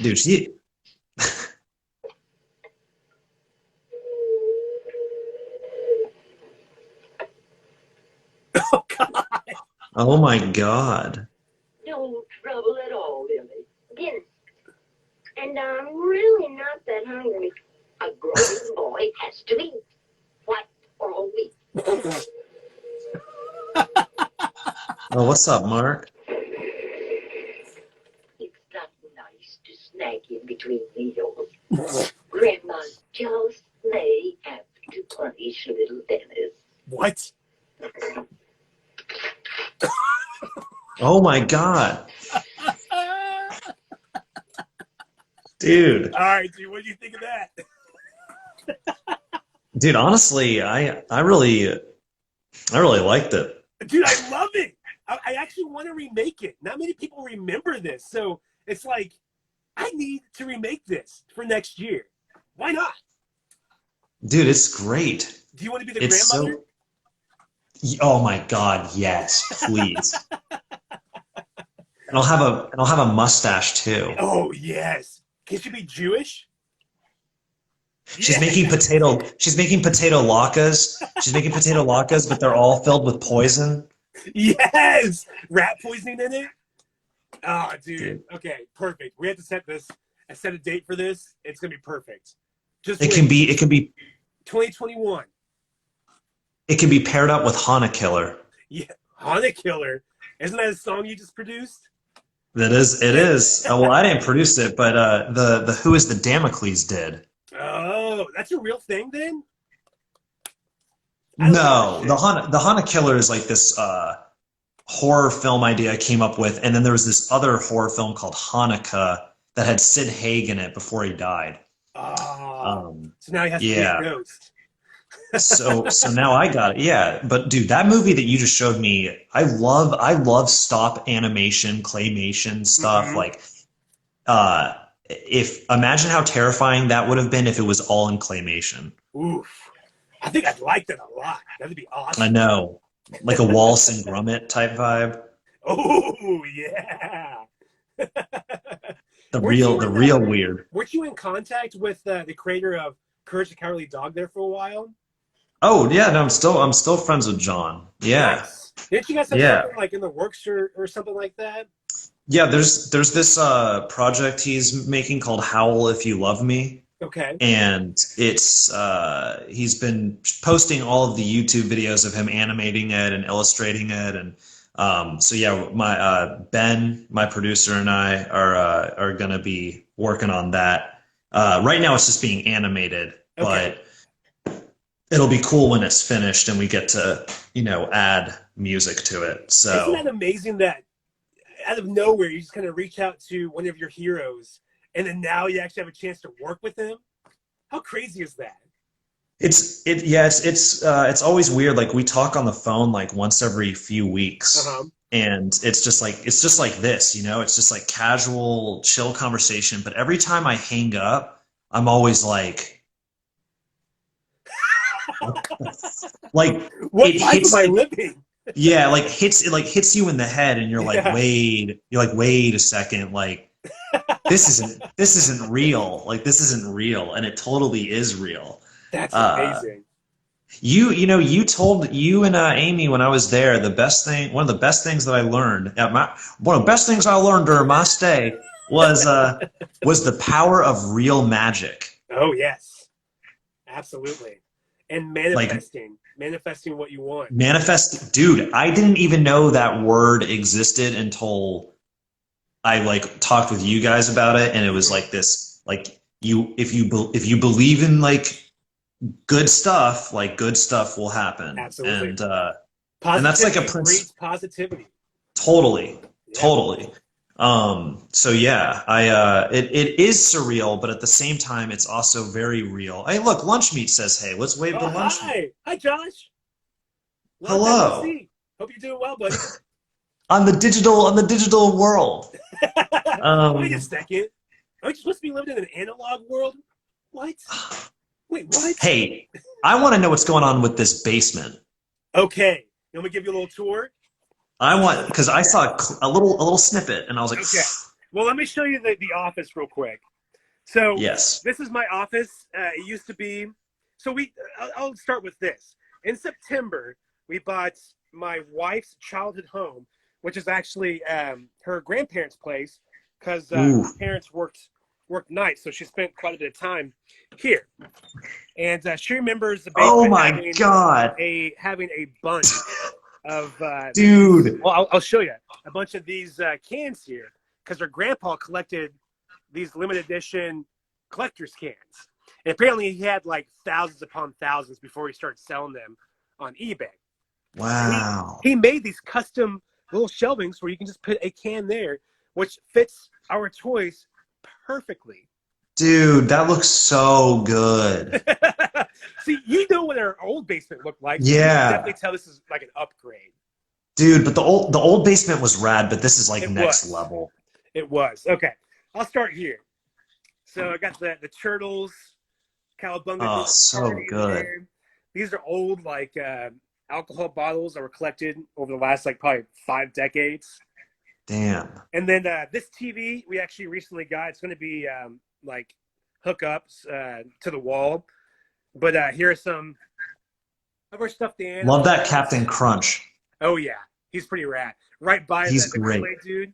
Dude, she... Oh, God. Oh my god. No trouble at all, Lily. Dinner. And I'm really not that hungry. A growing boy has to eat. What all week? Oh, what's up, Mark? It's not nice to snack in between meals. Grandma just may have to punish little Dennis. What? Oh my god. Dude. All right, dude, what do you think of that? Dude, honestly, I really liked it. Dude, I love it. I actually want to remake it. Not many people remember this. So it's like, I need to remake this for next year. Why not? Dude, it's great. Do you want to be the It's grandmother? so... Oh my God, yes, please. And I'll have a mustache too. Oh yes. Can she be Jewish? She's Yeah. making potato latkes. She's making potato latkes, but they're all filled with poison. Yes. Rat poisoning in it. Oh, dude. Dude. Okay, perfect. We have to set a date for this. It's gonna be perfect. Just It wait. can be it can be 2021. it can be paired up with Hana Killer. Yeah, Haunted Killer. Isn't that a song you just produced? That is it is. Well, I didn't produce it, but the Who is the Damocles did. Oh, that's a real thing then? I love No, that shit. the Hana Killer is like this horror film idea I came up with, and then there was this other horror film called Hanukkah that had Sid Haig in it before he died. Oh, Um, so now he has to be a yeah, ghost. so now I got it. Yeah, but dude, that movie that you just showed me, I love stop animation, claymation stuff. Hmm. Like, if imagine how terrifying that would have been if it was all in claymation. Oof. I think I'd like that a lot. That'd be I awesome. know, like a Wallace and Gromit type vibe. Oh, yeah. The real weird. Weren't you in contact with the creator of Courage the Cowardly Dog there for a while? Oh yeah, no, I'm still friends with John. Yeah, Nice. Didn't you guys have yeah, something like in the works or something like that? yeah. There's this project he's making called Howl If You Love Me, Okay. and it's he's been posting all of the YouTube videos of him animating it and illustrating it, and so yeah, my Ben, my producer, and I are gonna be working on that. Right now, it's just being animated, Okay. but it'll be cool when it's finished and we get to add music to it. Isn't So that amazing that out of nowhere you just kind of reach out to one of your heroes and then now you actually have a chance to work with them? How crazy is that? it's always weird. Like we talk on the phone like once every few Uh-huh. weeks, and it's just like this, it's just like casual, chill conversation. But every time I hang up, I'm always like What it life am hits I it, living? yeah, like hits you in the head, and Yeah. you're like, wait a second, like this isn't real. Like this isn't real, and it totally is real. That's Uh, amazing. you told you and Amy when I was there the best thing, one of the best things that I learned one of the best things I learned during my stay was the power of real magic. Oh yes. Absolutely. And Like manifesting what you want. manifest, dude. I didn't even know that word existed until I like talked with you guys about it, and it was Mhm. like this, like if you believe in like good stuff, like good stuff will happen, Absolutely. and that's like a Positivity breeds prince. positivity. Totally, Yeah. totally. So yeah, it is surreal, but at the same time, it's also very real. Hey, look, lunch meat says, "Hey, let's wave to Oh lunch meat." hi. Hi Josh. Long time no Hello, see. Hope you're doing well, buddy. on the digital world. Wait a Um, second. Aren't you supposed to be living in an analog world? What? Wait, what? hey, I want to know what's going on with this basement. Okay. You want me to give you a little tour? I want because I saw a little snippet, and I was like, Okay. Well, let me show you the office real quick. So yes. this is my office. It used to be. So I'll start with this. In September, we bought my wife's childhood home, which is actually her grandparents' place, because Ooh. her parents worked nights, so she spent quite a bit of time here. And she remembers the Oh basement my God, having a bunch of dude. well, I'll show you a bunch of these cans here because her grandpa collected these limited edition collector's cans. And apparently he had like thousands upon thousands before he started selling them on eBay. And Wow. he made these custom little shelvings where you can just put a can there, which fits our toys perfectly. Dude, that looks so good. See, you know what our old basement looked like. So you can Yeah. definitely tell this is like an upgrade. Dude, but the old basement was rad, but this is like It next was. level. It was. Okay. I'll start here. So I got the turtles, cowabunga. Oh, Dinner so Party good. there. These are old like alcohol bottles that were collected over the last like probably 5 decades. Damn. And then this TV we actually recently got. It's going to be like hookups to the wall. But here are some of our stuffed animals. Love that Captain Crunch. Oh yeah, he's pretty rad. Right by He's the great, Kool-Aid dude.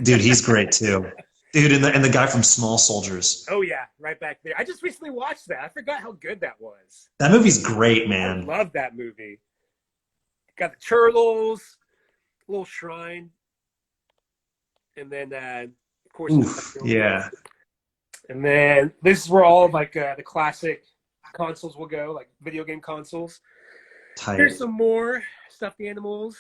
dude. He's great too, dude. And the guy from Small Soldiers. Oh yeah, right back there. I just recently watched that. I forgot how good that was. That movie's great, I man. love that movie. Got the turtles, little shrine, and then of course. Oof, yeah. And then this is where all of like the classic consoles will go, like video game consoles. Tight. Here's some more stuffed animals.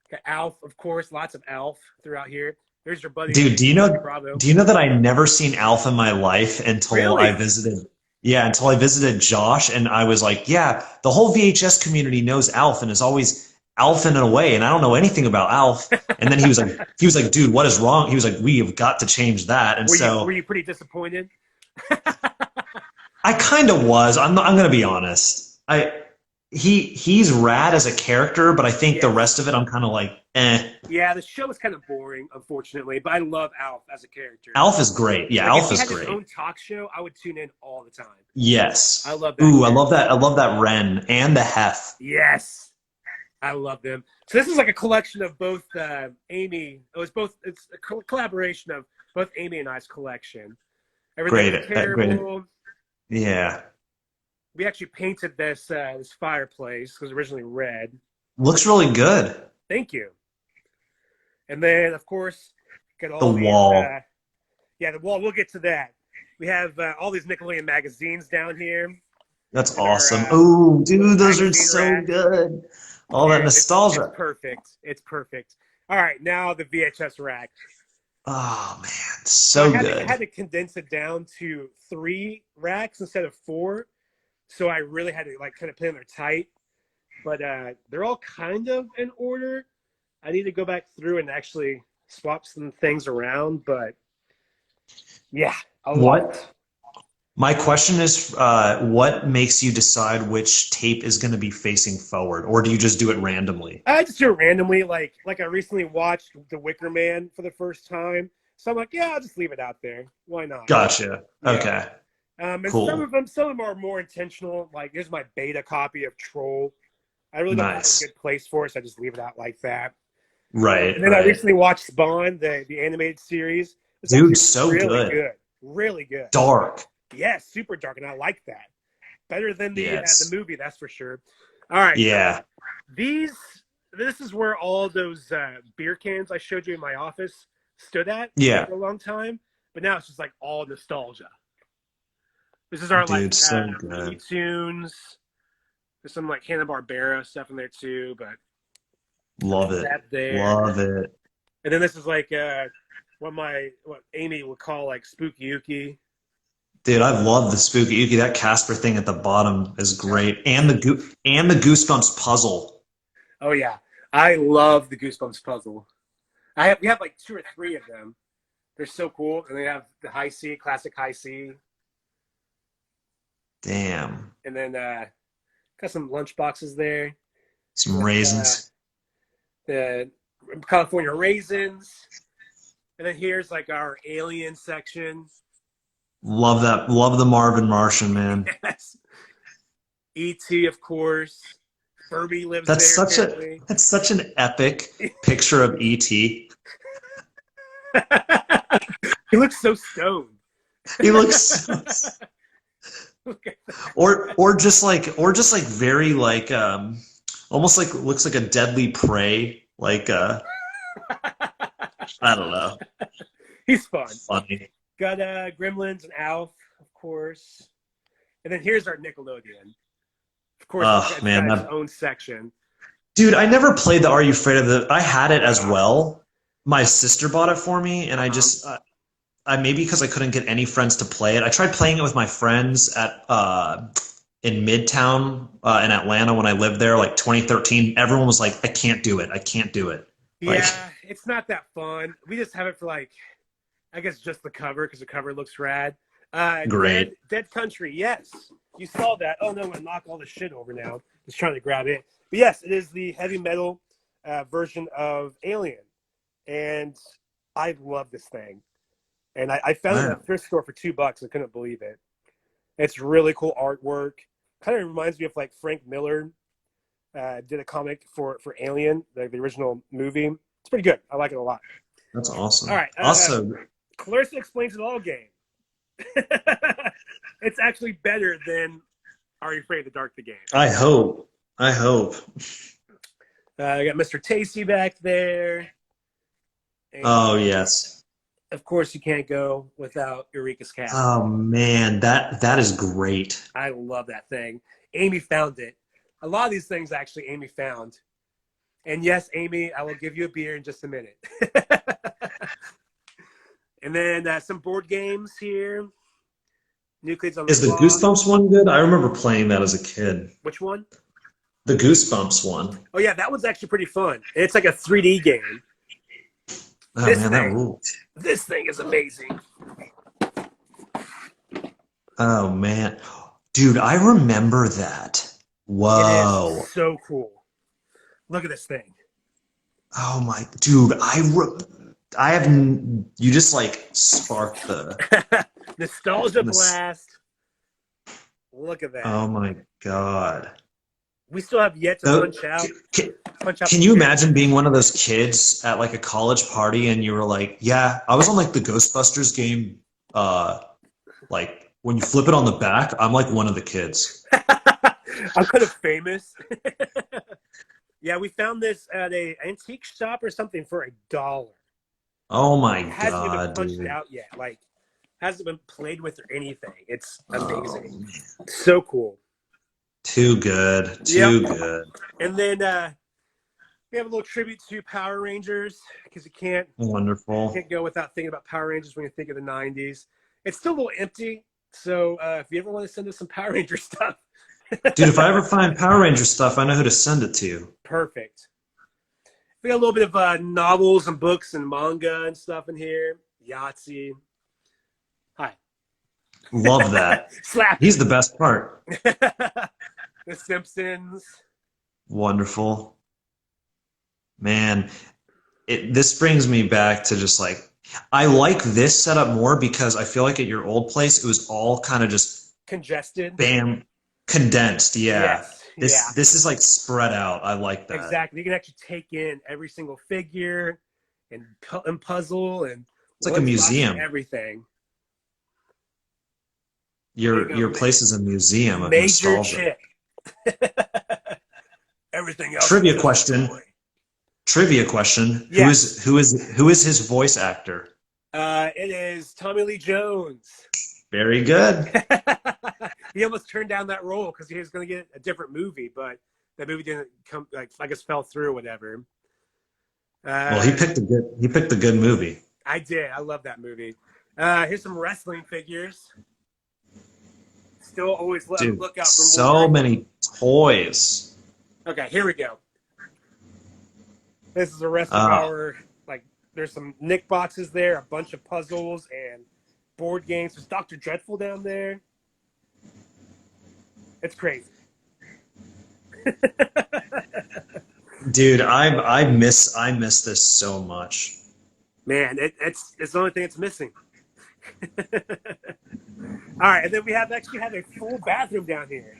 Got Alf, of course, lots of Alf throughout here. There's your buddy. Dude, do you know Bravo. that I never seen Alf in my life until Really? I visited? Yeah, until I visited Josh, and I was like, yeah, the whole VHS community knows Alf and is always Alf in a way, and I don't know anything about Alf. And then he was like, dude, what is wrong? He was like, we have got to change that. And Were you pretty disappointed? I kind of was. I'm gonna be honest. He's rad as a character, but I think the rest of it, I'm kind of like, eh. Yeah, the show is kind of boring, unfortunately. But I love Alf as a character. Alf is great. Yeah, like Alf if he is had great. his own talk show, I would tune in all the time. Yes. I love that. Ooh, I love that. I love that Ren and the Hef. Yes, I love them. So this is like a collection of both Amy. It's a collaboration of both Amy and I's collection. Everything Great. is terrible. Yeah. We actually painted this fireplace. It was originally red. Looks really good. Thank you. And then, of course, got all The these, wall. the wall. We'll get to that. We have all these Nickelodeon magazines down here. That's They're, awesome. Ooh, dude, those are magazine so rack. good. All that nostalgia. It's perfect. It's perfect. All right, now the VHS rack. Oh man, so I good. had to condense it down to 3 racks instead of 4, so I really had to like kind of put them tight. But they're all kind of in order. I need to go back through and actually swap some things around, but yeah, What? My question is, what makes you decide which tape is going to be facing forward, or do you just do it randomly? I just do it randomly. Like I recently watched The Wicker Man for the first time, so I'm like, yeah, I'll just leave it out there. Why not? Gotcha. Yeah. Okay. And Cool. some of them are more intentional. Like here's my beta copy of Troll. I really don't Nice. have a good place for it, so I just leave it out like that. Right. And then I right. recently watched Spawn, the animated series. It's Dude, actually so really good. really good. Dark. Yes, super dark, and I like that. Better than the Yes. the movie, that's for sure. All right. Yeah. This is where all those beer cans I showed you in my office stood at Yeah. for a long time, but now it's just like all nostalgia. This is our Dude, like so Looney good. Tunes. There's some like Hanna-Barbera stuff in there too, but Love it. that there. Love it. And then this is like what Amy would call like Spooky Yuki. Dude, I love the Spooky Yuki. That Casper thing at the bottom is great, and the Goosebumps puzzle. Oh yeah, I love the Goosebumps puzzle. We have like 2 or 3 of them. They're so cool, and they have the High C, classic High C, Damn. and then got some lunch boxes there. Some raisins. The California raisins, and then here's like our alien section. Love that. Love the Marvin Martian, man. Yes, E.T. of course. Furby lives That's there. such an epic picture of E.T. He looks so stoned. He looks or just like very like almost like looks like a deadly prey, like I don't know. He's fun. Funny. Got Gremlins and Alf, of course. And then here's our Nickelodeon. Of course, it's got its own section. Dude, I never played the Are You Afraid of the... I had it as well. My sister bought it for me, and I just... I maybe because I couldn't get any friends to play it. I tried playing it with my friends at in Midtown in Atlanta when I lived there, like 2013. Everyone was like, I can't do it. I can't do it. Like, Yeah, it's not that fun. We just have it for like, I guess just the cover because the cover looks rad. Great. Dead Country, yes. You saw that. Oh no, I'm going to knock all this shit over now. Just trying to grab it. But yes, it is the heavy metal version of Alien, and I love this thing. And I found it at Wow. a thrift store for $2. I couldn't believe it. It's really cool artwork. Kind of reminds me of like Frank Miller did a comic for Alien, the original movie. It's pretty good. I like it a lot. That's All awesome. right. Also, Clarissa Explains It All game. It's actually better than Are You Afraid of the Dark, the game. I hope. I hope. I got Mr. Tasty back there. And Oh yes. of course, you can't go without Eureka's cat. Oh man, that is great. I love that thing. Amy found it. A lot of these things actually Amy found. And yes, Amy, I will give you a beer in just a minute. And then some board games here. New Kids on the Is the Block. Goosebumps one good? I remember playing that as a kid. Which one? The Goosebumps one. Oh yeah, that one's actually pretty fun. It's like a 3D game. Oh This man, that thing. ruled. This thing is amazing. Oh man, dude, I remember that. Whoa. It is so cool. Look at this thing. Oh my, dude, I have, you just like sparked the, Nostalgia blast. Look at that. oh my God. We still have yet to So, punch out. Can you imagine being one of those kids at like a college party and you were like, yeah, I was on like the Ghostbusters game, like when you flip it on the back, I'm like one of the kids. I'm kind of famous. Yeah, we found this at a antique shop or something for $1. Oh my It hasn't even God, punched dude. out yet. Like, hasn't been played with or anything. It's Oh, amazing. man. So cool. Too good. Too good. And then we have a little tribute to Power Rangers because you can't Wonderful. go without thinking about Power Rangers when you think of the 90s. It's still a little empty. So if you ever want to send us some Power Ranger stuff. Dude, if I ever find Power Ranger stuff, I know who to send it to. Perfect. We got a little bit of novels and books and manga and stuff in here. Yahtzee. Hi. Love that. Slap. He's the best part. The Simpsons. Wonderful. Man, this brings me back to just like, I like this setup more because I feel like at your old place, it was all kind of just Congested. bam, condensed. Yeah. Yes. This is like spread out. I like that. Exactly. You can actually take in every single figure and puzzle and It's like a museum. Everything. Your place is a museum of Major nostalgia. chick. Everything else. Trivia question. Trivia question. Yes. Who is his voice actor? It is Tommy Lee Jones. Very good. He almost turned down that role because he was going to get a different movie, but that movie didn't come. Like I guess fell through or whatever. Well, he picked a good movie. I did. I love that movie. Here's some wrestling figures. Still always on the Dude, lookout for more. so many toys. Okay, here we go. This is the rest of our, like, there's some Nick boxes there, a bunch of puzzles and board games. There's Dr. Dreadful down there. It's crazy. Dude, I miss this so much. Man, it's the only thing it's missing. All right, and then we actually have a full bathroom down here,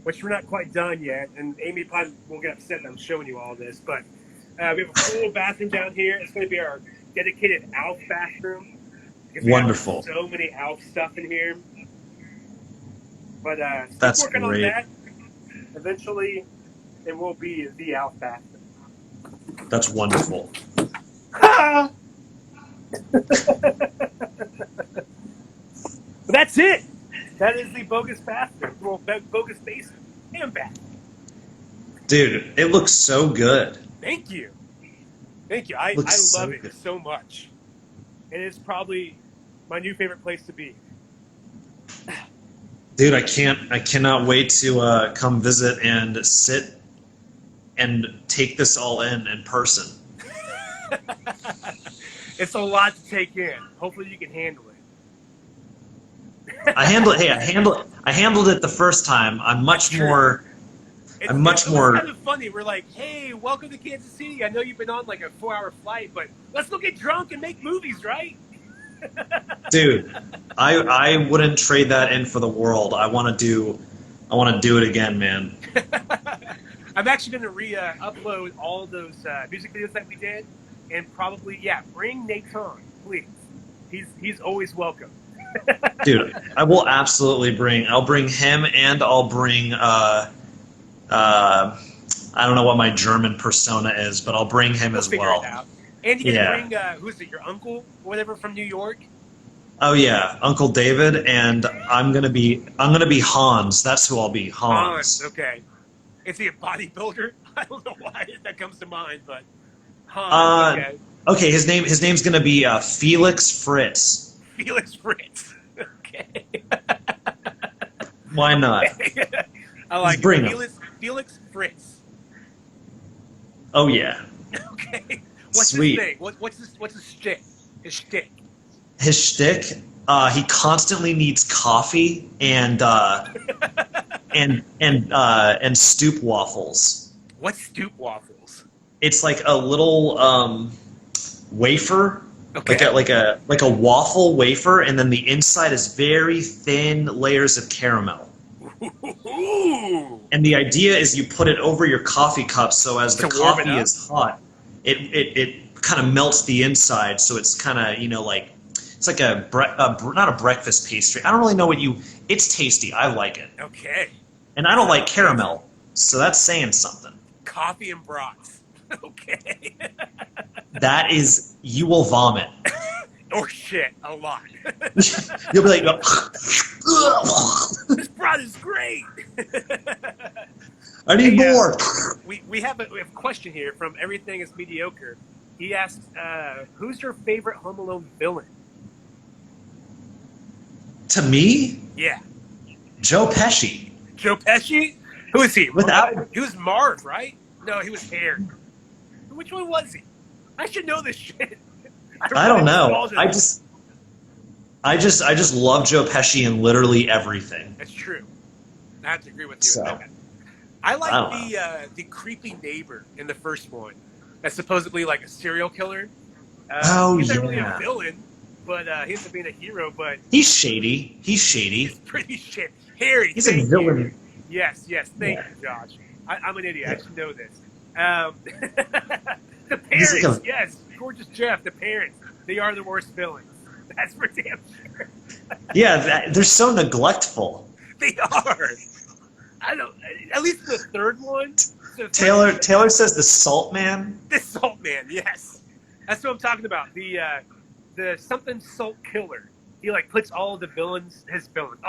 which we're not quite done yet. And Amy probably will get upset that I'm showing you all this, but we have a full bathroom down here. It's going to be our dedicated ALF bathroom. We Wonderful. Have so many ALF stuff in here. But That's working great. on that. Eventually, it will be the ALF bathroom. That's wonderful. But that's it. That is the Bogus bathroom. Well, Bogus basement and bathroom. Dude, it looks so good. Thank you. Thank you. I Looks love so it good. so much. It is probably my new favorite place to be. Dude, I cannot wait to come visit and sit and take this all in person. It's a lot to take in. Hopefully you can handle it. I handled it the first time. I'm much more I'm much it more. was kind of funny. We're like, hey, welcome to Kansas City. I know you've been on like a 4-hour flight, but let's go get drunk and make movies, right? Dude, I wouldn't trade that in for the world. I want to do it again, man. I'm actually going to upload all those music videos that we did, and probably bring Nathan, please. He's always welcome. Dude, I will absolutely I'll bring him, and I'll bring I don't know what my German persona is, but I'll bring him as figure well. it out. And you can bring who's it? Your uncle, or whatever, from New York. Oh yeah, Uncle David, and I'm gonna be Hans. That's who I'll be, Hans. Okay. Is he a bodybuilder? I don't know why that comes to mind, but Hans. Okay. Okay, his name's gonna be Felix Fritz. Felix Fritz. Okay. Why not? I like it. Felix Fritz. Oh yeah. Okay. What's Sweet. his thing? What's his shtick? His shtick. His shtick? He constantly needs coffee and stoop waffles. What's stoop waffles? It's like a little wafer, okay. like a waffle wafer, and then the inside is very thin layers of caramel. Ooh. And the idea is you put it over your coffee cup, so as the coffee is hot, it kind of melts the inside, so it's kind of like it's like not a breakfast pastry. I don't really know it's tasty. I like it. Okay. And I don't like caramel, so that's saying something. Coffee and brats. Okay. That is, you will vomit. Or shit, a lot. You'll be like, this brat is great. I need more. We have a question here from Everything is Mediocre. He asked, who's your favorite Home Alone villain? To me? Yeah. Joe Pesci. Joe Pesci? Who is he? He was Marv, right? No, he was Hair. Which one was he? I should know this shit. I don't know. I just love Joe Pesci in literally everything. That's true. I have to agree with you. So, I like the creepy neighbor in the first one. That's supposedly like a serial killer. He's not really a villain, but he ends up being a hero. But he's shady. He's pretty shit. Harry. He's a villain. Yes. Thank you, Josh. I'm an idiot. I should know this. The parents, yes, Gorgeous Jeff. The parents, they are the worst villains. That's for damn sure. Yeah, they're so neglectful. They are. I don't. At least the third one. Taylor says the Salt Man. The Salt Man, yes. That's what I'm talking about. The something salt killer. He like puts all of all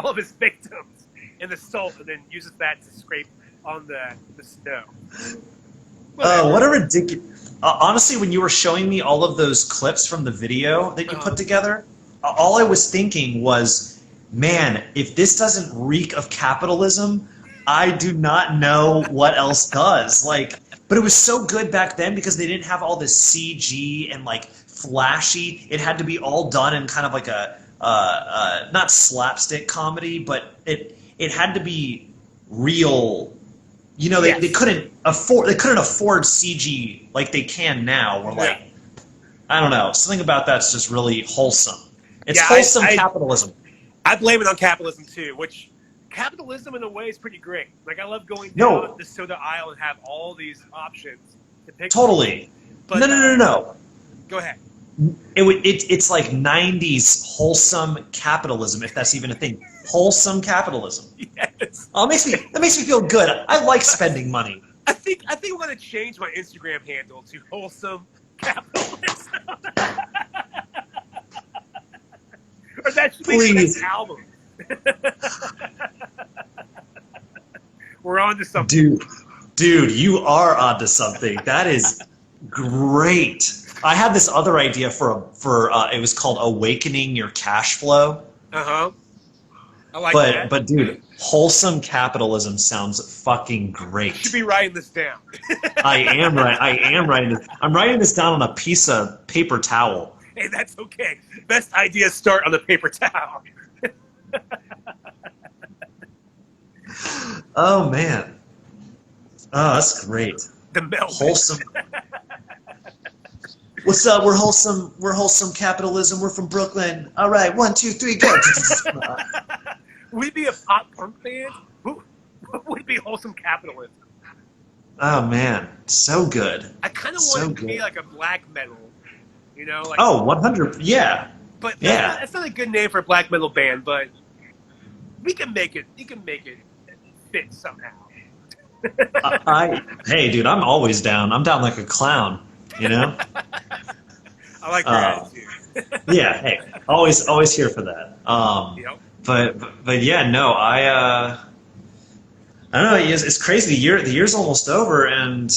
of his victims in the salt, and then uses that to scrape on the snow. What a ridiculous. Honestly, when you were showing me all of those clips from the video that you put together, all I was thinking was, man, if this doesn't reek of capitalism, I do not know what else does. But it was so good back then because they didn't have all this CG and flashy. It had to be all done in kind of like a not slapstick comedy, but it had to be real. They couldn't afford CG like they can now. I don't know, something about that's just really wholesome. It's wholesome capitalism. I blame it on capitalism too, which capitalism in a way is pretty great. I love going down the soda aisle and have all these options to pick. Totally. But, No. Go ahead. It's like 90s wholesome capitalism, if that's even a thing. Wholesome capitalism. Yes. That makes me feel good. I like spending money. I think I'm gonna change my Instagram handle to wholesome capitalism. Or that should be the next album. We're on to something. Dude, you are onto something. That is great. I had this other idea for it was called Awakening Your Cash Flow. I like that. But dude, wholesome capitalism sounds fucking great. You should be writing this down. I am writing this. I'm writing this down on a piece of paper towel. Hey, that's okay. Best ideas start on the paper towel. Oh man. Oh, that's great. The Melvin. Wholesome. What's up? We're wholesome. We're wholesome capitalism. We're from Brooklyn. All right, 1, 2, 3, go. Would it be a pop punk band? Who would be wholesome capitalism? Oh man, so good. I kind of So want it to be good. like a black metal, you know? Like, Oh, 100. Yeah. but Yeah. that's not a good name for a black metal band. But we can make it. You can make it fit somehow. Hey, dude, I'm always down. I'm down like a clown. You know. I like your attitude. Yeah. Hey, always here for that. Yep. But yeah, no, I don't know. It's crazy. The year's almost over, and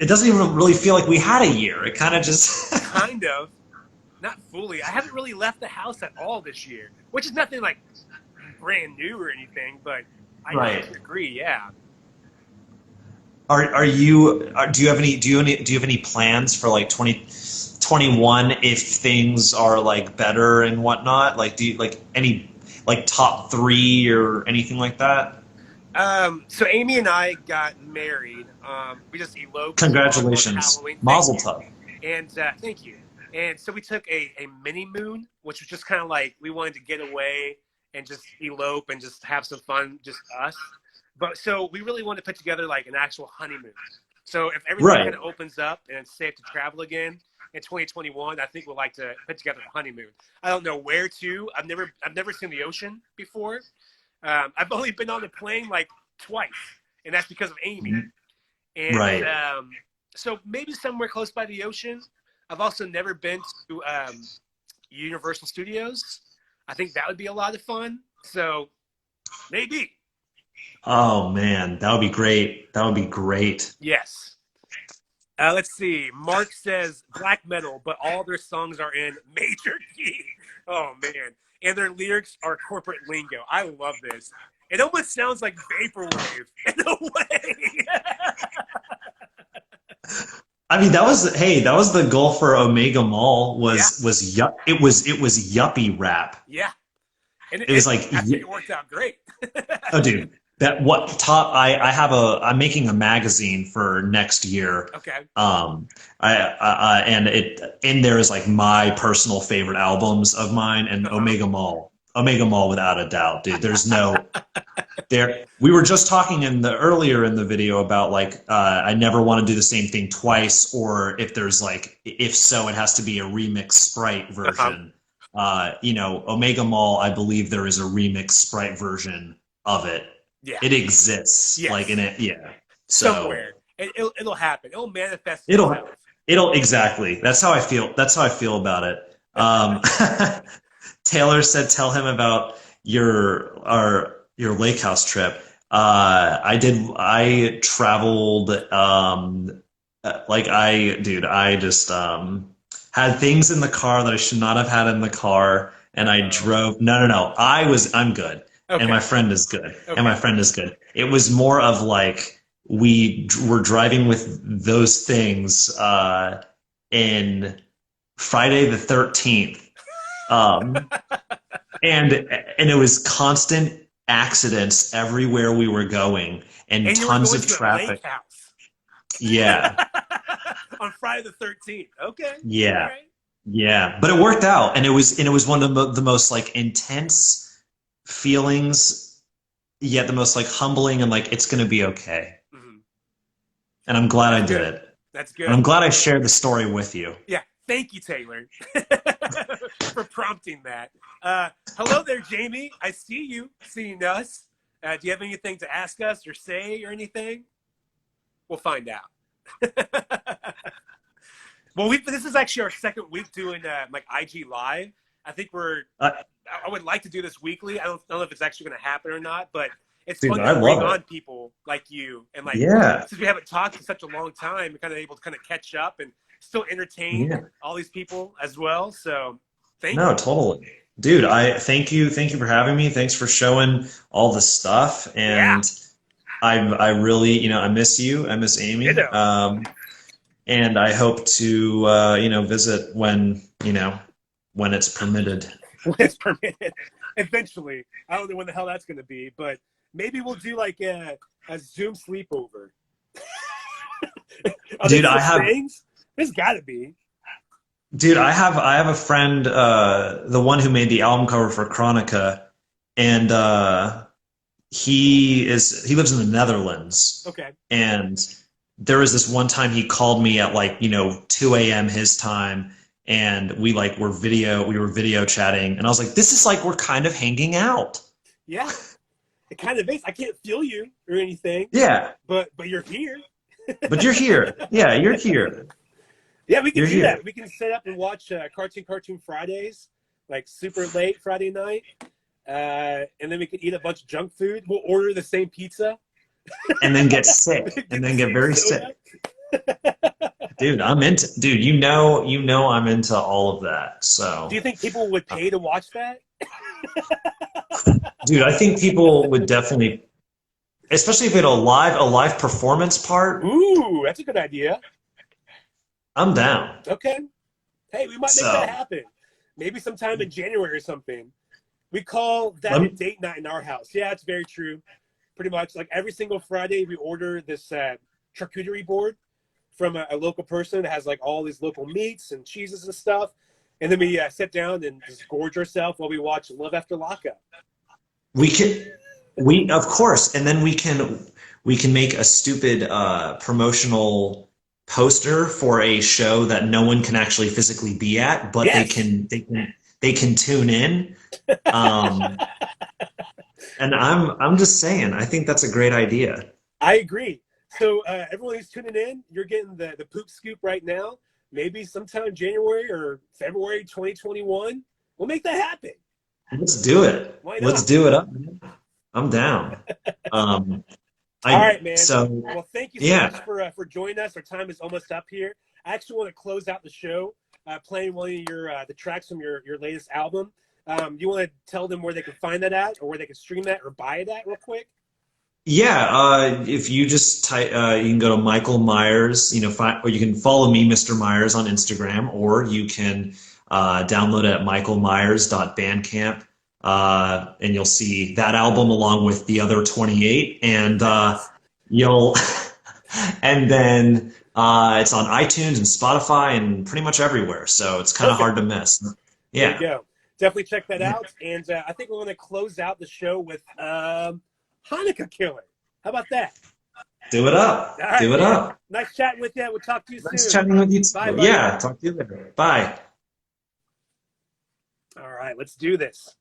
it doesn't even really feel like we had a year. It kind of just Kind of. Not fully. I haven't really left the house at all this year, which is nothing like brand new or anything, but I Right. agree. Yeah. Are you? Do you have any plans for like 2021 if things are like better and whatnot? Like, do you like any like top 3 or anything like that? So Amy and I got married. We just eloped. Congratulations, On Halloween. Mazel Thank you. tov. And thank you. And so we took a mini moon, which was just kind of like we wanted to get away and just elope and just have some fun, just us. But so we really want to put together like an actual honeymoon. So if everything Right. kind of opens up and it's safe to travel again in 2021, I think we'd like to put together a honeymoon. I don't know where to. I've never seen the ocean before. I've only been on a plane like twice, and that's because of Amy. And Right. so maybe somewhere close by the ocean. I've also never been to Universal Studios. I think that would be a lot of fun. So maybe. Oh man, that would be great. That would be great. Yes. Let's see. Mark says black metal, but all their songs are in major key. Oh, man. And their lyrics are corporate lingo. I love this. It almost sounds like vaporwave in a way. I mean, that was the goal for Omega Mall it was yuppie rap. Yeah. And It was like actually, it worked out great. oh, dude, I'm making a magazine for next year. Okay. And it in there is like my personal favorite albums of mine, and Omega Mall without a doubt, dude. There's no there. We were just talking earlier in the video about like I never want to do the same thing twice, or if there's like if so, it has to be a remix Sprite version. Omega Mall, I believe there is a remix Sprite version of it. Yeah. It exists, Yes. like in it, yeah. So Somewhere. It'll happen. It'll manifest it'll itself. exactly. That's how I feel. That's how I feel about it. Taylor said, "Tell him about your lake house trip." I traveled. I just had things in the car that I should not have had in the car, and I drove. No. I'm good. Okay. And my friend is good. Okay. And my friend is good. It was more of like we were driving with those things in Friday the 13th. And it was constant accidents everywhere we were going and you were tons going of to a traffic. lake house. Yeah. On Friday the 13th. Okay. Yeah. All right. Yeah. But it worked out, and it was one of the most like intense feelings, yet the most like humbling, and like it's gonna be okay. Mm-hmm. And I'm glad I did Good. it. That's good. And I'm glad I shared the story with you. Yeah. Thank you, Taylor, for prompting that. Hello there, Jamie. I see you seeing us. Do you have anything to ask us or say or anything? We'll find out. Well, this is actually our second week doing like IG Live. I think I would like to do this weekly. I don't know if it's actually going to happen or not, but it's fun to bring on people like you. And like, since we haven't talked in such a long time, we're kind of able to kind of catch up and still entertain all these people as well. So thank you. No, totally. Dude, I thank you. Thank you for having me. Thanks for showing all the stuff. And I really, I miss you. I miss Amy. And I hope to, visit when it's permitted. When it's permitted. Eventually. I don't know when the hell that's going to be, but maybe we'll do like a Zoom sleepover. Are Dude, there I such have. things? There's got to be. Dude, I have a friend, the one who made the album cover for Chronica, and he lives in the Netherlands. Okay. And there was this one time he called me at like, 2 a.m. his time, and we were video chatting, and I was like, this is like we're kind of hanging out. Yeah. It kind of is. I can't feel you or anything, Yeah, but you're here. but you're here. Yeah, you're here. Yeah, we can You're do here. that. We can set up and watch Cartoon Fridays, like super late Friday night, and then we can eat a bunch of junk food. We'll order the same pizza. And then get sick, and then get very sick. Dude, dude, I'm into all of that. So, Do you think people would pay to watch that? dude, I think people would definitely, especially if it a live performance part. Ooh, that's a good idea. I'm down. Okay. Hey, we might make that happen. Maybe sometime in January or something. We call that a date night in our house. Yeah, it's very true. Pretty much like every single Friday, we order this charcuterie board from a local person that has like all these local meats and cheeses and stuff. And then we sit down and just gorge ourselves while we watch Love After Lockup. Of course, and then we can make a stupid promotional poster for a show that no one can actually physically be at, but Yes. they can tune in. And I'm just saying, I think that's a great idea. I agree. So everyone who's tuning in, you're getting the poop scoop right now. Maybe sometime January or February 2021, we'll make that happen. Let's do it. Why not? Let's do it up. I'm down. All right, man. So, well, thank you so much for joining us. Our time is almost up here. I actually want to close out the show playing one of your the tracks from your latest album. You want to tell them where they can find that at, or where they can stream that or buy it at, real quick? yeah, if you just type, you can go to Michael Myers, or you can follow me, Mr. Myers, on Instagram, or you can download it at michaelmyers.bandcamp, and you'll see that album along with the other 28, and and then it's on iTunes and Spotify and pretty much everywhere, so it's kind of hard to miss. Yeah. There you go. Definitely check that out. And I think we're going to close out the show with Hanukkah Killer. How about that? Do it up. All right, Do it man. up. Nice chatting with you. We'll talk to you soon. Nice chatting with you too. Bye, buddy. Yeah, talk to you later. Bye. All right, let's do this.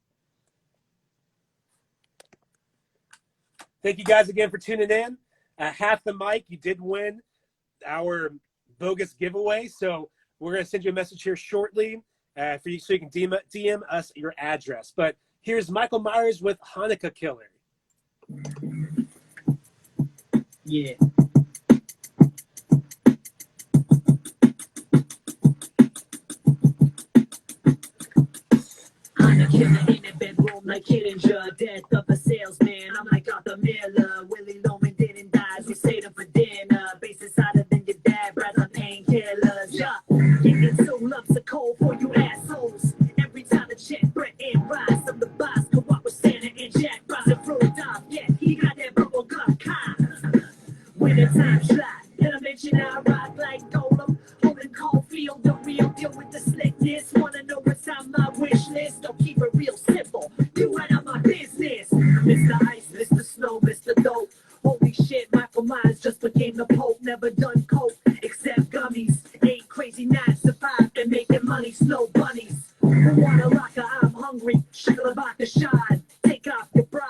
Thank you guys again for tuning in. Half the mic, you did win our Bogus giveaway. So we're going to send you a message here shortly for you, so you can DM us your address. But here's Michael Myers with Hanukkah Killer. Yeah. Hanukkah Killer in the bedroom like Killinger, death of a salesman. I'm like Arthur Miller. Willie Loman didn't die, so save them for dinner. Bases hotter than your dad, brands on painkillers. Yeah, getting so lumps of cold for you assholes. Every time the check, Brett and Rice of the boss go out with Santa and Jack Ross and Rudolph. Yeah, he got that bubble gum kind. When the time slide, and I mention I rock like Golem. Holding Caulfield, the real deal with the slickness. Wanna know what's on my wish list? Don't keep it real simple. You right on my business. Mr. Ice, Mr. Snow, Mr. Dope. Holy shit, Michael Myers just became the Pope. Never done coke, except gummies. 8 crazy nights survived and making money. Snow bunnies. Who wanna rock her? I'm hungry. Shikla vodka shot. Take off your bra.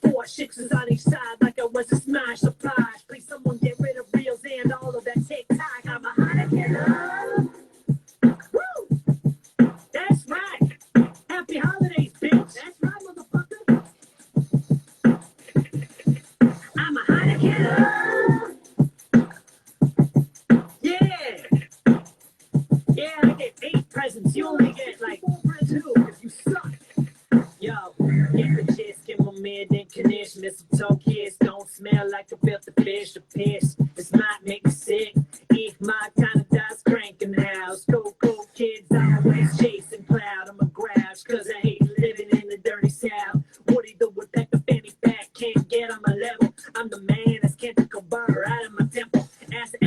4 sixes on each side like I was a smash surprise. Please someone get rid of reels and all of that TikTok. I'm a Hanukkah. Woo! That's right. Happy holidays, bitch. That's right, motherfucker. I'm a Hanukkah. Yeah. Yeah, I get 8 presents. You only get like 2 if you suck. Yo, get the chest, give my man then Kanish. Mistletoe kiss, don't smell like a filthy fish or piss. This might make me sick. If my kind of dice crank in the house. Go kids, always chasing cloud. I'm a grouch, cause I hate living in the dirty south. Woody the woodpecker, fanny pack, can't get on my level. I'm the man that's can't take a burr out of my temple. Ask the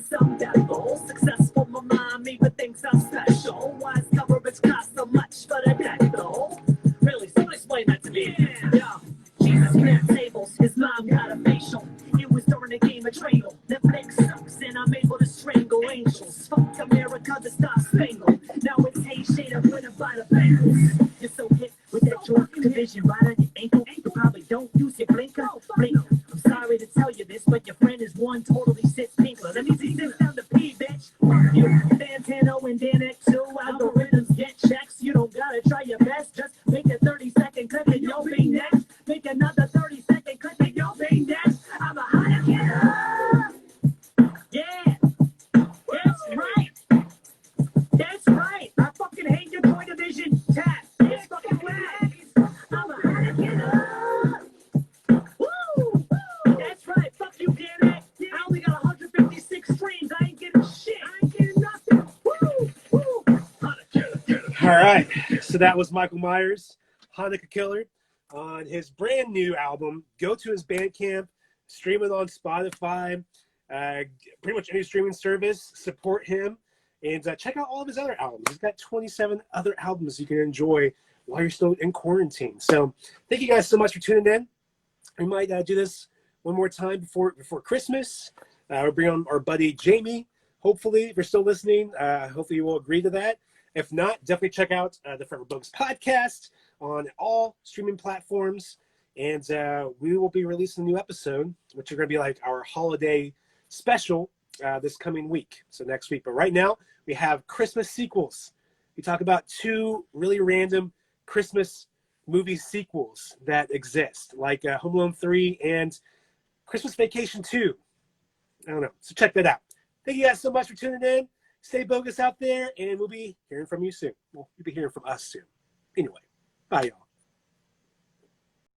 some devil. Successful, my mom even thinks I'm special. Why's coverage cost so much for the deck though? Really, someone explain that to me. Yeah. Jesus flipped tables, his mom got a facial. It was during a game of Tradle. Netflix sucks and I'm able to strangle angels. Fuck America, the Star Spangled. Now it's hate shade of winner by the Bengals. You're so hit with that joint division right on your ankle. You probably don't use your blinker. I'm sorry to tell you this, but your friend is one totally sick pinker. That means he sits down to pee, bitch. Fuck you, Fantano and Dan X2. Algorithms get checks. You don't gotta try your best. Just make a 30-second clip and you'll be next. Make another 30-second clip and you'll be next. I'm a hot killer. Yeah, that's right. That's right. I fucking hate your toy division. Tap. It's fucking whack. I'm a hot killer. Woo! That's right. Fuck you, Dan X. I only got 156 streams. I ain't getting shit. I ain't getting nothing. Woo! Woo! All right, so that was Michael Myers, Hanukkah Killer, on his brand new album. Go to his Bandcamp, stream it on Spotify, pretty much any streaming service. Support him, and check out all of his other albums. He's got 27 other albums you can enjoy while you're still in quarantine. So thank you guys so much for tuning in. We might do this one more time before Christmas. We'll bring on our buddy Jamie. Hopefully, if you're still listening, hopefully you will agree to that. If not, definitely check out the Forever Bogus podcast on all streaming platforms. And we will be releasing a new episode, which are going to be like our holiday special this coming week. So next week. But right now, we have Christmas sequels. We talk about 2 really random Christmas movie sequels that exist, like Home Alone 3 and Christmas Vacation 2. I don't know. So check that out. Thank you guys so much for tuning in. Stay bogus out there, and we'll be hearing from you soon. Well, you'll be hearing from us soon. Anyway, bye, y'all.